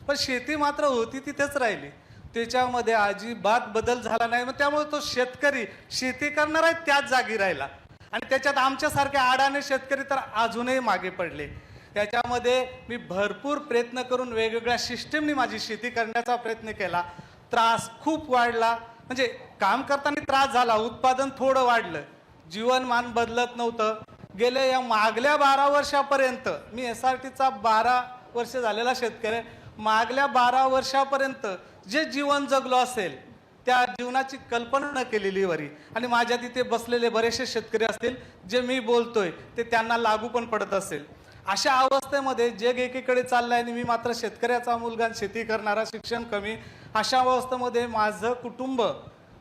पण शेती मात्र होती तिथेच राहिली, त्याच्यामध्ये अजिबात बदल झाला नाही. मग त्यामुळे तो शेतकरी शेती करणार आहे त्याच जागी राहिला. आणि त्याच्यात आमच्यासारखे अडाणी शेतकरी तर अजूनही मागे पडले. त्याच्यामध्ये मी भरपूर प्रयत्न करून वेगवेगळ्या सिस्टीमनी माझी शेती करण्याचा प्रयत्न केला. त्रास खूप वाढला, म्हणजे काम करताना त्रास झाला, उत्पादन थोडं वाढलं, जीवनमान बदलत नव्हतं. गेल्या या मागल्या 12 वर्षापर्यंत, मी SRTचा 12 वर्ष झालेला शेतकरी, मागल्या 12 वर्षापर्यंत जे जीवन जगलो असेल त्या जीवनाची कल्पना न केलेली वरी. आणि माझ्या तिथे बसलेले बरेचसे शेतकरी असतील जे मी बोलतोय ते त्यांना लागू पण पडत असेल. अशा अवस्थेमध्ये जग एकीकडे चाललंय आणि मी मात्र शेतकऱ्याचा मुलगा, शेती करणारा, शिक्षण कमी. अशा अवस्थेमध्ये माझं कुटुंब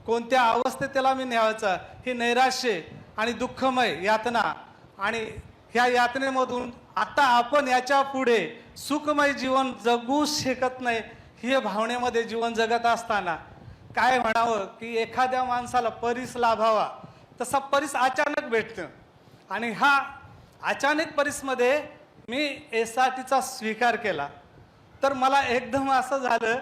कोणत्या अवस्थेत त्याला मी न्यायचं, ही नैराश्य आणि दुःखमय यातना, आणि ह्या यातनेमधून आता आपण याच्या पुढे सुखमय जीवन जगू शकत नाही, हे भावनेमध्ये जीवन जगत असताना काय म्हणावं की एखाद्या माणसाला परीस लाभावा तसा परीस अचानक भेटतं. आणि हा अचानक परीसमध्ये मी SRTचा स्वीकार केला. तर मला एकदम असं झालं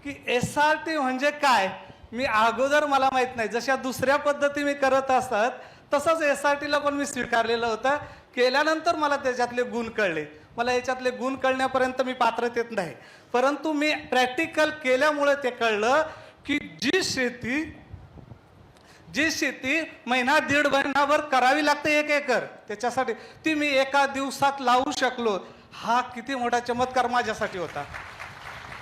की SRT म्हणजे काय, मी अगोदर मला माहीत नाही. जशा दुसऱ्या पद्धती मी करत असतात तसंच SRTला पण मी स्वीकारलेलं होतं. केल्यानंतर मला त्याच्यातले गुण कळले. मला याच्यातले गुण कळण्यापर्यंत मी पात्रतेत नाही, परंतु मी प्रॅक्टिकल केल्यामुळे ते कळलं की जी शेती महिना दीड महिनाभर करावी लागते 1 एकर, त्याच्यासाठी ती मी एका दिवसात लावू शकलो. हा किती मोठा चमत्कार माझ्यासाठी होता.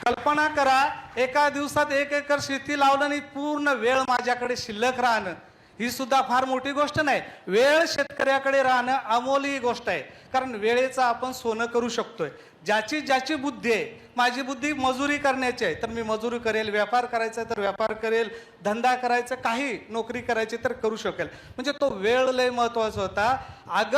कल्पना करा, एका दिवसात 1 एकर शेती लावलं आणि पूर्ण वेळ माझ्याकडे शिल्लक राहणं, ही सुद्धा फार मोठी गोष्ट नाही. वेळ शेतकऱ्याकडे राहणं अमोली गोष्ट आहे, कारण वेळेचं आपण सोनं करू शकतोय. ज्याची बुद्धी आहे, माझी बुद्धी मजुरी करण्याची आहे तर मी मजुरी करेल, व्यापार करायचा तर व्यापार करेल, धंदा करायचा, काही नोकरी करायची तर करू शकेल. म्हणजे तो वेळ लय महत्वाचा होता.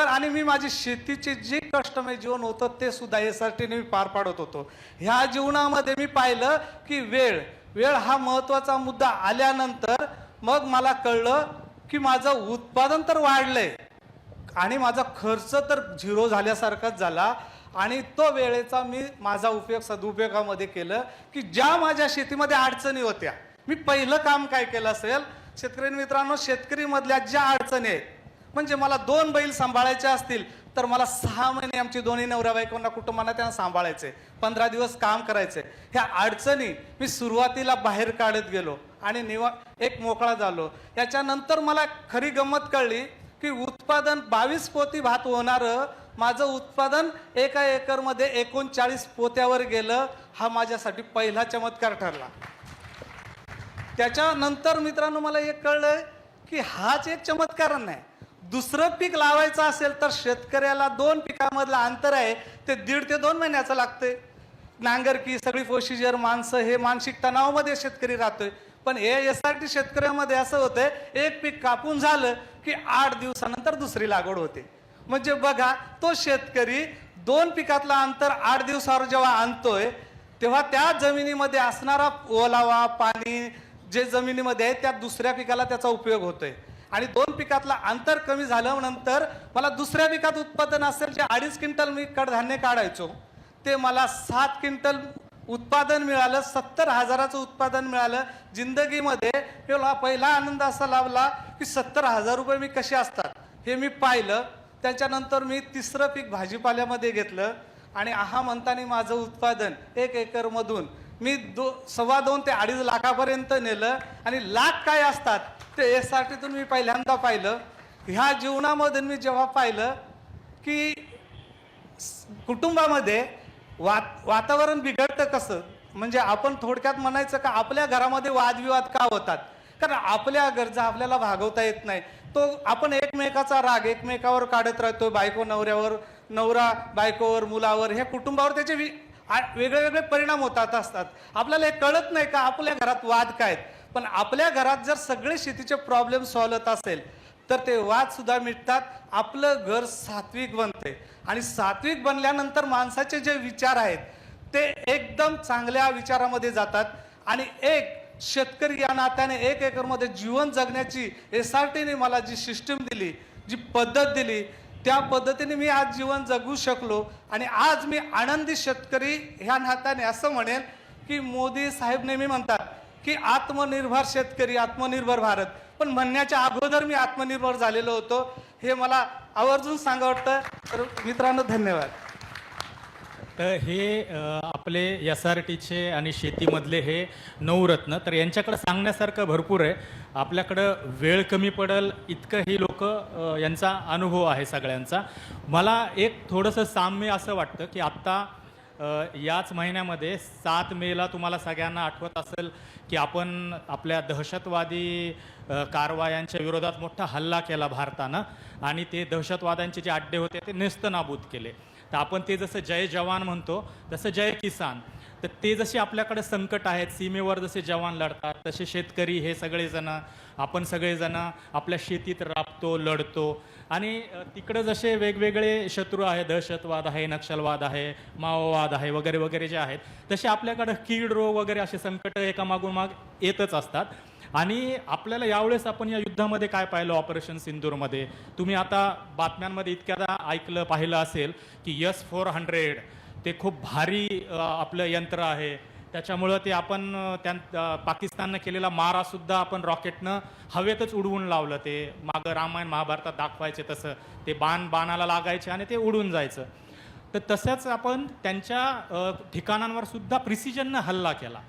आणि मी माझी शेतीचे जे कष्टमय जीवन होतं ते सुद्धा SRTने मी पार पाडत होतो. ह्या जीवनामध्ये मी पाहिलं की वेळ हा महत्वाचा मुद्दा आल्यानंतर मग मला कळलं की माझं उत्पादन तर वाढलंय आणि माझा खर्च तर 0 झाल्यासारखाच झाला. आणि तो वेळेचा मी माझा सदुपयोगामध्ये केलं की ज्या माझ्या शेतीमध्ये अडचणी होत्या, मी पहिलं काम काय केलं असेल शेतकरी मित्रांनो, शेतकरी मधल्या ज्या अडचणी आहेत, म्हणजे मला 2 बैल सांभाळायचे असतील तर मला 6 महिने आमची दोन्ही नवऱ्या बायकोंना कुटुंबांना त्यांना सांभाळायचे, 15 दिवस काम करायचे. ह्या अडचणी मी सुरुवातीला बाहेर काढत गेलो आणि एक मोकळा झालो. याच्यानंतर मला खरी गंमत कळली की उत्पादन 22 पोती भात होणारं माझं उत्पादन 1 एकरमध्ये 39 पोत्यावर गेलं. हा माझ्यासाठी पहिला चमत्कार ठरला. त्याच्यानंतर मित्रांनो मला एक कळलं की हाच एक चमत्कार नाही, दुसरं पीक लावायचं असेल तर शेतकऱ्याला 2 पिकामधलं अंतर आहे ते 1.5 ते 2 महिन्याचं लागतंय. नांगरकी सगळी प्रोसिजर, माणसं, हे मानसिक तणावामध्ये शेतकरी राहतोय. पण हे SRT शेतकऱ्यामध्ये असं होतंय, एक पीक कापून झालं की 8 दिवसानंतर दुसरी लागवड होते. म्हणजे बघा, तो शेतकरी 2 पिकातला अंतर 8 दिवसावर जेव्हा आणतोय तेव्हा त्या जमिनीमध्ये असणारा ओलावा, पाणी जे जमिनीमध्ये आहे त्या दुसऱ्या पिकाला त्याचा उपयोग होतोय. आणि 2 पिकातला अंतर कमी झाल्यानंतर मला दुसऱ्या पिकात उत्पादन असेल जे 2.5 क्विंटल मी कडधान्य काढायचो ते मला 7 क्विंटल उत्पादन मिळालं, 70,000चं उत्पादन मिळालं. जिंदगीमध्ये पहिला आनंद असा लाभला की 70,000 रुपये मी कसे असतात हे मी पाहिलं. त्याच्यानंतर मी 3रं पीक भाजीपाल्यामध्ये घेतलं आणि म्हणताना माझं उत्पादन 1 एकरमधून मी 2.25 ते 2.5 लाखापर्यंत नेलं. आणि लाख काय असतात ते SRTतून मी पहिल्यांदा पाहिलं. ह्या जीवनामध्ये मी जेव्हा पाहिलं की कुटुंबामध्ये वातावरण बिघडतं कसं, म्हणजे आपण थोडक्यात म्हणायचं का आपल्या घरामध्ये वादविवाद का होतात, कारण आपल्या गरजा आपल्याला भागवता येत नाही. तो आपण एकमेकाचा राग एकमेकावर काढत राहतो, बायको नवऱ्यावर, नवरा बायकोवर, मुलावर, ह्या कुटुंबावर त्याचे वेगळे वेगळे परिणाम होतात असतात. आपल्याला हे कळत नाही का आपल्या घरात वाद काय. पण आपल्या घरात जर सगळे शेतीचे प्रॉब्लेम सॉल्व्ह होत असेल तर ते वाद सुद्धा मिटतात, आपलं घर सात्विक बनते. आणि सात्विक बनल्यानंतर माणसाचे जे विचार आहेत ते एकदम चांगल्या विचारामध्ये जातात. आणि एक शेतकरी या नात्याने 1 एकरमध्ये जीवन जगण्याची SRTने मला जी सिस्टीम दिली, जी पद्धत दिली, त्या पद्धतीने मी आज जीवन जगू शकलो. आणि आज मी आनंदी शेतकरी ह्या नात्याने असं म्हणेन की मोदी साहेब नेहमी म्हणतात की आत्मनिर्भर शेतकरी, आत्मनिर्भर भारत. पण म्हणण्याच्या अगोदर मी आत्मनिर्भर झालेलो होतो, हे मला आवर्जून सांगा वाटतं. तर मित्रांनो धन्यवाद. तर हे आपले SRTचे आणि शेतीमधले हे 9 रत्न, तर यांच्याकडे सांगण्यासारखं भरपूर आहे. आपल्याकडं वेळ कमी पडेल इतकं ही लोक यांचा अनुभव आहे सगळ्यांचा. मला एक थोडंसं साम्य असं वाटतं की आत्ता याच महिन्यामध्ये 7 मेला तुम्हाला सगळ्यांना आठवत असेल की आपण आपल्या दहशतवादी कारवायांच्या विरोधात मोठा हल्ला केला भारतानं आणि ते दहशतवाद्यांचे जे अड्डे होते ते नेस्तनाबूत केले. तर आपण ते जसं जय जवान म्हणतो तसं जय किसान. तर ते जसे आपल्याकडे संकट आहेत, सीमेवर जसे जवान लढतात, तसे शेतकरी हे सगळेजण, आपण सगळेजण आपल्या शेतीत राबतो, लढतो. आणि तिकडं जसे वेगवेगळे शत्रू आहे, दहशतवाद आहे, नक्षलवाद आहे, माओवाद आहे वगैरे वगैरे जे आहेत, तसे आपल्याकडं कीड रोग वगैरे असे संकट एकामागून माग येतच असतात. आणि आपल्याला यावेळेस आपण या युद्धामध्ये काय पाहिलं, ऑपरेशन सिंदूरमध्ये तुम्ही आता बातम्यांमध्ये इतक्यादा ऐकलं पाहिलं असेल की S-400 ते खूप भारी आपलं यंत्र आहे. त्याच्यामुळं ते आपण पाकिस्ताननं केलेला मारासुद्धा आपण रॉकेटनं हवेतच उडवून लावलं. ते मागं रामायण महाभारतात दाखवायचे तसं ते बाणाला लागायचे आणि ते उडून जायचं. तर तसंच आपण त्यांच्या ठिकाणांवर सुद्धा प्रिसिजननं हल्ला केला.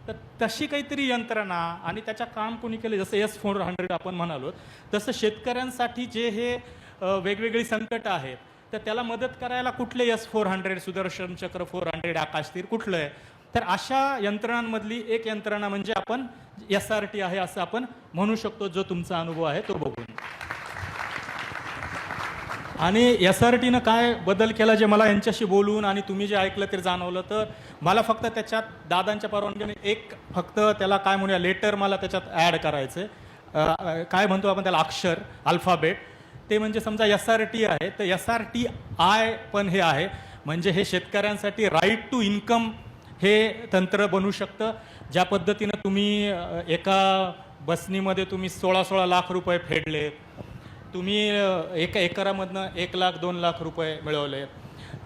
तर तशी काहीतरी यंत्रणा आणि त्याच्या काम कोणी केले, जसं S-400 आपण म्हणालो, तसं शेतकऱ्यांसाठी जे हे वेगवेगळी संकट आहेत, तर त्याला मदत करायला कुठले S-400, सुदर्शन चक्र 400, आकाशतीर कुठलं आहे? तर अशा यंत्रणांमधली एक यंत्रणा म्हणजे आपण SRT आहे असं आपण म्हणू शकतो, जो तुमचा अनुभव आहे तो बघून. आणि SRTनं काय बदल केला जे मला यांच्याशी बोलून आणि तुम्ही जे ऐकलं ते जाणवलं, तर मला फक्त त्याच्यात दादांच्या परवानगीने एक फक्त त्याला काय म्हणूया लेटर मला त्याच्यात ॲड करायचं आहे. काय म्हणतो आपण त्याला, अक्षर, अल्फाबेट. ते म्हणजे समजा SRT आहे तर SRTI पण हे आहे, म्हणजे हे शेतकऱ्यांसाठी राईट टू इन्कम हे तंत्र बनू शकतं. ज्या पद्धतीनं तुम्ही एका बसनीमध्ये तुम्ही 16 लाख रुपये फेडले, तुम्ही एका एकरामधनं 1 लाख 2 लाख रुपये मिळवले.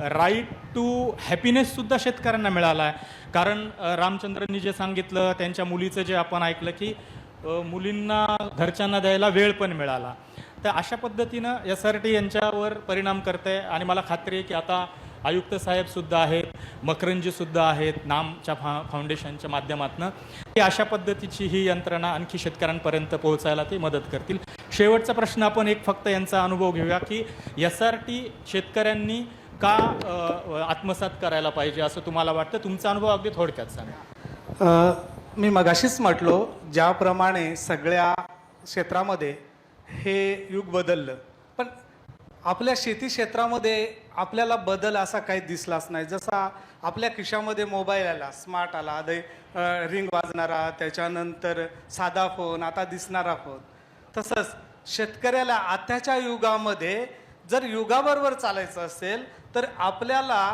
राईट टू हॅपीनेससुद्धा शेतकऱ्यांना मिळाला आहे. कारण रामचंद्रनी जे सांगितलं, त्यांच्या मुलीचं जे आपण ऐकलं की मुलींना घरच्यांना द्यायला वेळ पण मिळाला. तर अशा पद्धतीनं SRT यांच्यावर परिणाम करते आहे. आणि मला खात्री आहे की आता आयुक्त साहेबसुद्धा आहेत, मकरंजीसुद्धा आहेत नामच्या फाउंडेशनच्या माध्यमातून, की अशा पद्धतीची ही यंत्रणा आणखी शेतकऱ्यांपर्यंत पोहोचायला ते मदत करतील. शेवटचा प्रश्न आपण एक फक्त यांचा अनुभव घेऊया की SRT शेतकऱ्यांनी का आत्मसात करायला पाहिजे असं तुम्हाला वाटतं? तुमचा अनुभव अगदी थोडक्यात सांगा. मी मगाशीच म्हटलो, ज्याप्रमाणे सगळ्या क्षेत्रामध्ये हे युग बदललं, पण आपल्या शेती क्षेत्रामध्ये आपल्याला बदल असा काही दिसलाच नाही. जसा आपल्या खिशामध्ये मोबाईल आला, स्मार्ट आला, आधी रिंग वाजणारा, त्याच्यानंतर साधा फोन, आता दिसणारा फोन, तसंच शेतकऱ्याला आताच्या युगामध्ये जर युगाबरोबर चालायचं असेल तर आपल्याला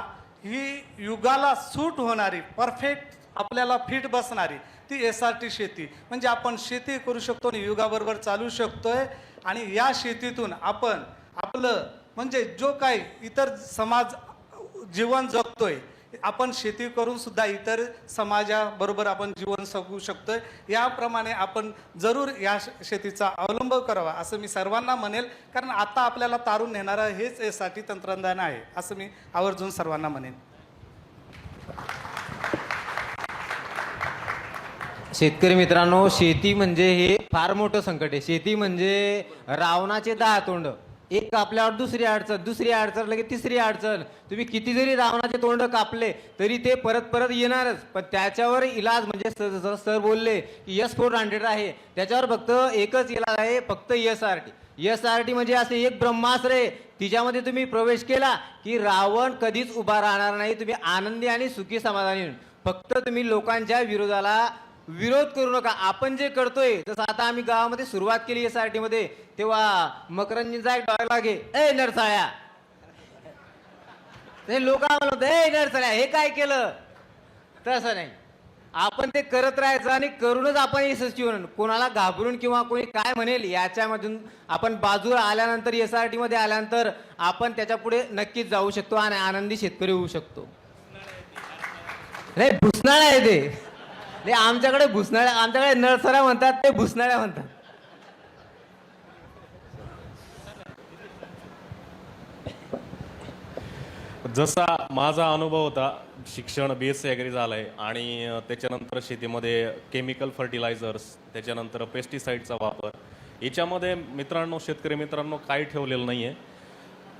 ही युगाला सूट होणारी, परफेक्ट आपल्याला फिट बसणारी ती SRT शेती, म्हणजे आपण शेती करू शकतो आणि युगाबरोबर चालू शकतोय. आणि या शेतीतून आपण आपलं म्हणजे जो काही इतर समाज जीवन जगतोय, आपण शेती करून सुद्धा इतर समाजाबरोबर आपण जीवन जगू शकतोय. याप्रमाणे आपण जरूर या शेतीचा अवलंब करावा असं मी सर्वांना म्हणेल. कारण आता आपल्याला तारून नेणारं हेच SRT तंत्रज्ञान आहे असं मी आवर्जून सर्वांना म्हणेन. शेतकरी मित्रांनो, शेती म्हणजे हे फार मोठं संकट आहे. शेती म्हणजे रावणाचे 10 तोंड. एक कापल्यावर दुसरी अडचण लगेच तिसरी अडचण. तुम्ही किती जरी रावणाचे तोंड कापले तरी ते परत परत येणारच. पण त्याच्यावर इलाज म्हणजे सर बोलले की S-400 आहे, त्याच्यावर फक्त एकच इलाज आहे, फक्त SRT म्हणजे असे एक ब्रह्मास्त्र आहे. तिच्यामध्ये तुम्ही प्रवेश केला की रावण कधीच उभा राहणार नाही. तुम्ही आनंदी आणि सुखी समाधानी. फक्त तुम्ही लोकांच्या विरोध करू नका. आपण जे करतोय, जसं आता आम्ही गावामध्ये सुरुवात केली SRT मध्ये, तेव्हा मकरंजींचा एक डायलॉग आहे, ए नरसाळ्या. ते लोक आम्हाला म्हणतात, ए नरसाळ्या हे काय केलं? तसं नाही, आपण ते करत राहायचं आणि करूनच आपण यशस्वी होणार. कोणाला घाबरून किंवा कोणी काय म्हणेल याच्यामधून आपण बाजूला आल्यानंतर, SRT मध्ये आल्यानंतर आपण त्याच्या पुढे नक्कीच जाऊ शकतो आणि आनंदी शेतकरी होऊ शकतो. नाही, भुसनाळ्या आहे ते. आमच्याकडे भुसनाळ्या, आमच्याकडे नळसऱ्या म्हणतात, ते भुसनाळ्या म्हणतात. जसा माझा अनुभव होता, शिक्षण BSc ॲग्री झालं आहे आणि त्याच्यानंतर शेतीमध्ये केमिकल फर्टिलायझर्स, त्याच्यानंतर पेस्टिसाईडचा वापर, याच्यामध्ये मित्रांनो, शेतकरी मित्रांनो, काही ठेवलेलं नाही आहे.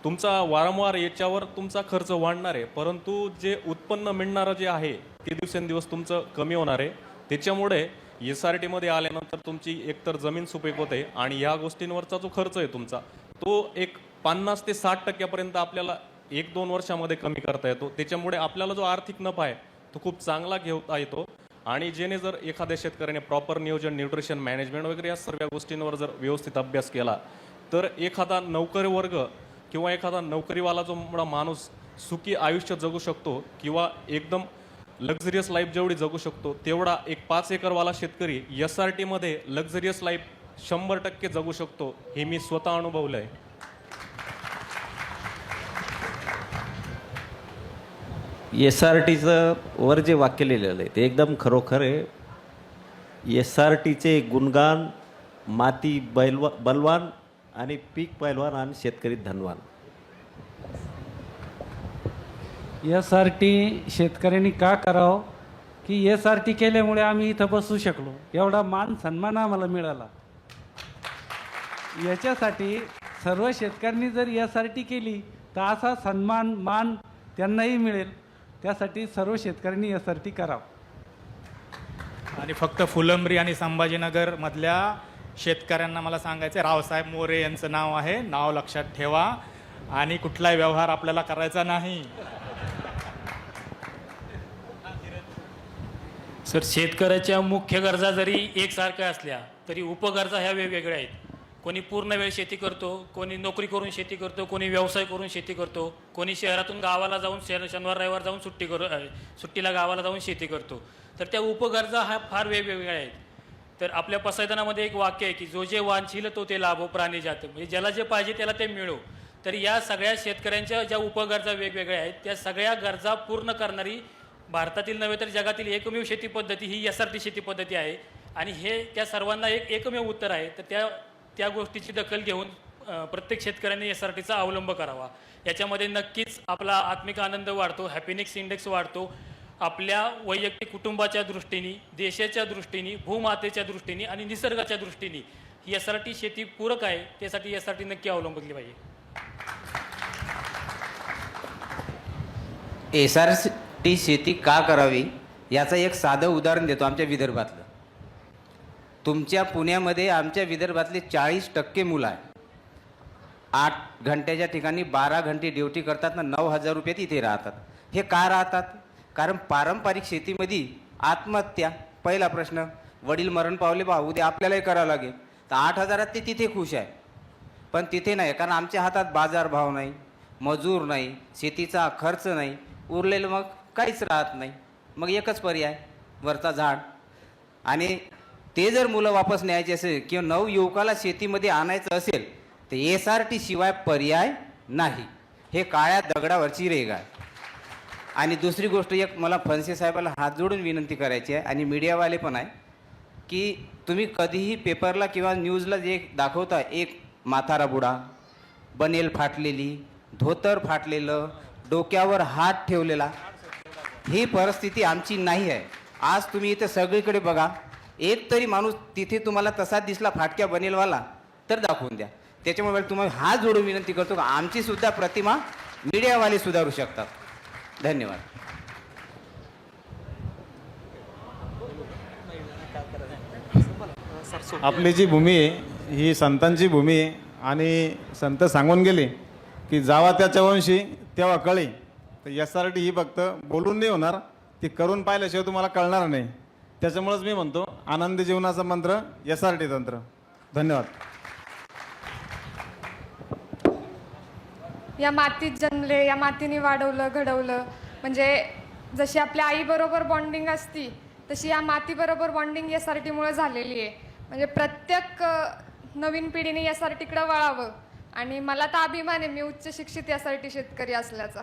तुमचा वारंवार याच्यावर तुमचा खर्च वाढणार आहे, परंतु जे उत्पन्न मिळणारं जे आहे ते दिवसेंदिवस तुमचं कमी होणार आहे. त्याच्यामुळे SRT मध्ये आल्यानंतर तुमची एकतर जमीन सुपीक होते आणि या गोष्टींवरचा जो खर्च आहे तुमचा, तो एक 50 ते 60% आपल्याला 1-2 वर्षामध्ये कमी करता येतो. त्याच्यामुळे आपल्याला जो आर्थिक नफा आहे तो खूप चांगला घेता येतो. आणि जेणे जर एखाद्या शेतकऱ्याने प्रॉपर नियोजन, न्यूट्रिशन मॅनेजमेंट वगैरे या सर्व गोष्टींवर जर व्यवस्थित अभ्यास केला तर एखादा नोकरी वर्ग किंवा एखादा नोकरीवाला जो माणूस सुखी आयुष्य जगू शकतो किंवा एकदम लक्झरियस लाईफ जेवढी जगू शकतो तेवढा एक 5 एकरवाला शेतकरी SRT मध्ये लक्झरियस लाईफ 100% जगू शकतो. हे मी स्वतः अनुभवलं आहे. SRTचं वर जे वाक्य लिहिलेलं आहे ते एकदम खरोखर आहे. SRTचे गुणगान, माती बलवान आणि पीक पैलवान आणि शेतकरी धनवान. SRT शेतकऱ्यांनी का करावं की SRT केल्यामुळे आम्ही इथं बसू शकलो, एवढा मान सन्मान आम्हाला मिळाला. याच्यासाठी सर्व शेतकऱ्यांनी जर SRT केली तर असा सन्मान मान त्यांनाही मिळेल. त्यासाठी सर्व शेतकऱ्यांनी SRT करावं. आणि फक्त फुलंब्री आणि संभाजीनगर मधल्या शेतकऱ्यांना मला सांगायचं, रावसाहेब मोरे यांचं नाव आहे, नाव लक्षात ठेवा आणि कुठलाही व्यवहार आपल्याला करायचा नाही. सर, शेतकऱ्याच्या मुख्य गरजा जरी एकसारख्या असल्या तरी उपगरजा ह्या वेगवेगळ्या आहेत. कोणी पूर्ण वेळ शेती करतो, कोणी नोकरी करून शेती करतो, कोणी व्यवसाय करून शेती करतो, कोणी शहरातून गावाला जाऊन शनिवार रविवार जाऊन सुट्टीला गावाला जाऊन शेती करतो. तर त्या उपगरजा ह्या फार वेगवेगळ्या आहेत. तर आपल्या पसायदानामध्ये एक वाक्य आहे की जो जे वांछील तो ते लाभो प्राणी जात, म्हणजे ज्याला जे पाहिजे त्याला ते मिळो. तर या सगळ्या शेतकऱ्यांच्या ज्या उपगरजा वेगवेगळ्या आहेत त्या सगळ्या गरजा पूर्ण करणारी भारतातील नव्हे तर जगातील एकमेव शेती पद्धती ही SRT शेती पद्धती आहे. आणि हे त्या सर्वांना एकमेव उत्तर आहे. तर त्या गोष्टीची दखल घेऊन प्रत्येक शेतकऱ्यांनी SRTचा अवलंब करावा. याच्यामध्ये नक्कीच आपला आत्मिक आनंद वाढतो, हॅपीनेस इंडेक्स वाढतो. आपल्या वैयक्तिक कुटुंबाच्या दृष्टीने, देशाच्या दृष्टीने, भूमातेच्या दृष्टीने आणि निसर्गाच्या दृष्टीने ही SRT शेती पूरक आहे. त्यासाठी SRT नक्की अवलंबली पाहिजे. SRT शेती का करावी याचं एक साधं उदाहरण देतो आमच्या विदर्भातलं. तुमच्या पुण्यामध्ये आमच्या विदर्भातले 40% मुलं आहे. 8 घंट्याच्या ठिकाणी 12 घंटे ड्युटी करतात ना, 9,000 रुपये तिथे राहतात. हे का राहतात? कारण पारंपरिक शेतीमध्ये आत्महत्या पहिला प्रश्न. वडील मरण पावले, बा उद्या आपल्यालाही करावं लागेल. तर 8,000 ते तिथे खुश आहे. पण तिथे नाही, कारण आमच्या हातात बाजारभाव नाही, मजूर नाही, शेतीचा खर्च नाही, उरलेलं मग काहीच राहत नाही. मग एकच पर्याय, वरचा झाड. आणि ते जर मुलं वापस न्यायचे असेल किंवा नवयुवकाला शेतीमध्ये आणायचं असेल तर SRT शिवाय पर्याय नाही. हे काळ्या दगडावरची रेघ आहे. आणि दुसरी गोष्ट, एक मला फणसे साहेबाला हात जोडून विनंती करायची आहे आणि मीडियावाले पण आहे की तुम्ही कधीही पेपरला किंवा न्यूजला जे दाखवता, एक म्हातारा बुडा, बनेल फाटलेली, धोतर फाटलेलं, डोक्यावर हात ठेवलेला, ही परिस्थिती आमची नाही आहे. आज तुम्ही इथं सगळीकडे बघा, एक तरी माणूस तिथे तुम्हाला तसा दिसला फाटक्या बनेलवाला तर दाखवून द्या. त्याच्यामुळे तुम्हाला हात जोडून विनंती करतो की आमची सुद्धा प्रतिमा मीडियावाले सुधारू शकतात. धन्यवाद. आपली जी भूमी आहे ही संतांची भूमी आहे आणि संत सांगून गेले की जावा त्याच्या वंशी तेव्हा कळे. तर SRT ही फक्त बोलून नाही होणार, ती करून पाहिल्याशिवाय तुम्हाला कळणार नाही. त्याच्यामुळेच मी म्हणतो आनंदी जीवनाचा मंत्र SRT तंत्र. धन्यवाद. या मातीत जन्मले, या मातीने वाढवलं घडवलं, म्हणजे जशी आपल्या आईबरोबर बॉन्डिंग असती तशी या मातीबरोबर बॉन्डिंग SRTमुळे झालेली आहे. म्हणजे प्रत्येक नवीन पिढीने SRTकडे वळावं. आणि मला तर अभिमान आहे मी उच्च शिक्षित SRT शेतकरी असल्याचा.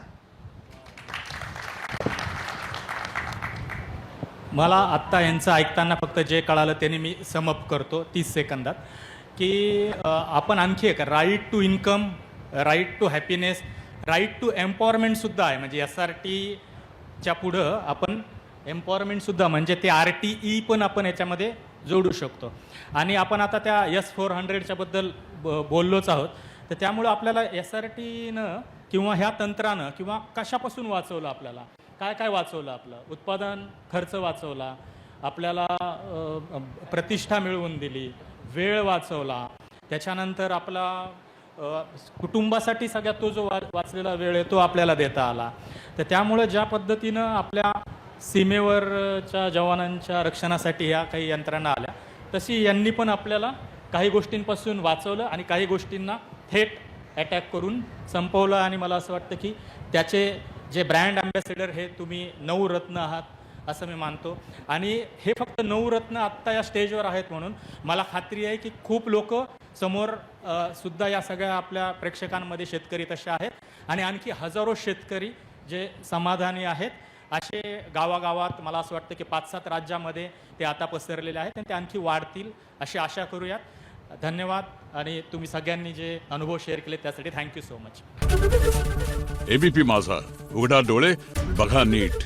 मला आत्ता यांचं ऐकताना फक्त जे कळालं त्याने मी समअप करतो 30 सेकंदात की आपण आणखी एक right to income, right to happiness, right to एम्पॉवरमेंटसुद्धा आहे. म्हणजे SRTच्या पुढं आपण एम्पॉवरमेंटसुद्धा म्हणजे ते RTE पण आपण याच्यामध्ये जोडू शकतो. आणि आपण आता त्या S400च्या बद्दल बोललोच आहोत. तर त्यामुळं आपल्याला SRTनं किंवा ह्या तंत्रानं किंवा कशापासून वाचवलं, आपल्याला काय काय वाचवलं? आपलं उत्पादन खर्च वाचवला, आपल्याला प्रतिष्ठा मिळवून दिली, वेळ वाचवला, त्याच्यानंतर आपला कुटुंबासाठी सगळ्यात तो जो वाचलेला वेळ आहे तो आपल्याला देता आला. तर त्यामुळं ज्या पद्धतीनं आपल्या सीमेवरच्या जवानांच्या रक्षणासाठी ह्या काही यंत्रणा आल्या, तशी यांनी पण आपल्याला काही गोष्टींपासून वाचवलं आणि काही गोष्टींना थेट अटॅक करून संपवलं. आणि मला असं वाटतं की त्याचे जे ब्रँड ॲम्बॅसेडर हे तुम्ही 9 रत्न आहात असं मी मानतो. आणि हे फक्त 9 रत्न आत्ता या स्टेजवर आहेत म्हणून मला खात्री आहे की खूप लोक समोर सुद्धा या सगळ्या आपल्या प्रेक्षकांमध्ये शेतकरी तसे आहेत आणि आणखी हजारो शेतकरी जे समाधानी आहेत. असे गावागावात मला असं वाटतं की 5-7 राज्यामध्ये ते आता पसरलेले आहेत आणि ते आणखी वाढतील अशी आशा करूयात. धन्यवाद. आणि तुम्ही सगळ्यांनी जे अनुभव शेअर केले त्यासाठी थँक्यू सो मच. एबीपी माझा, उघडा डोळे बघा नीट.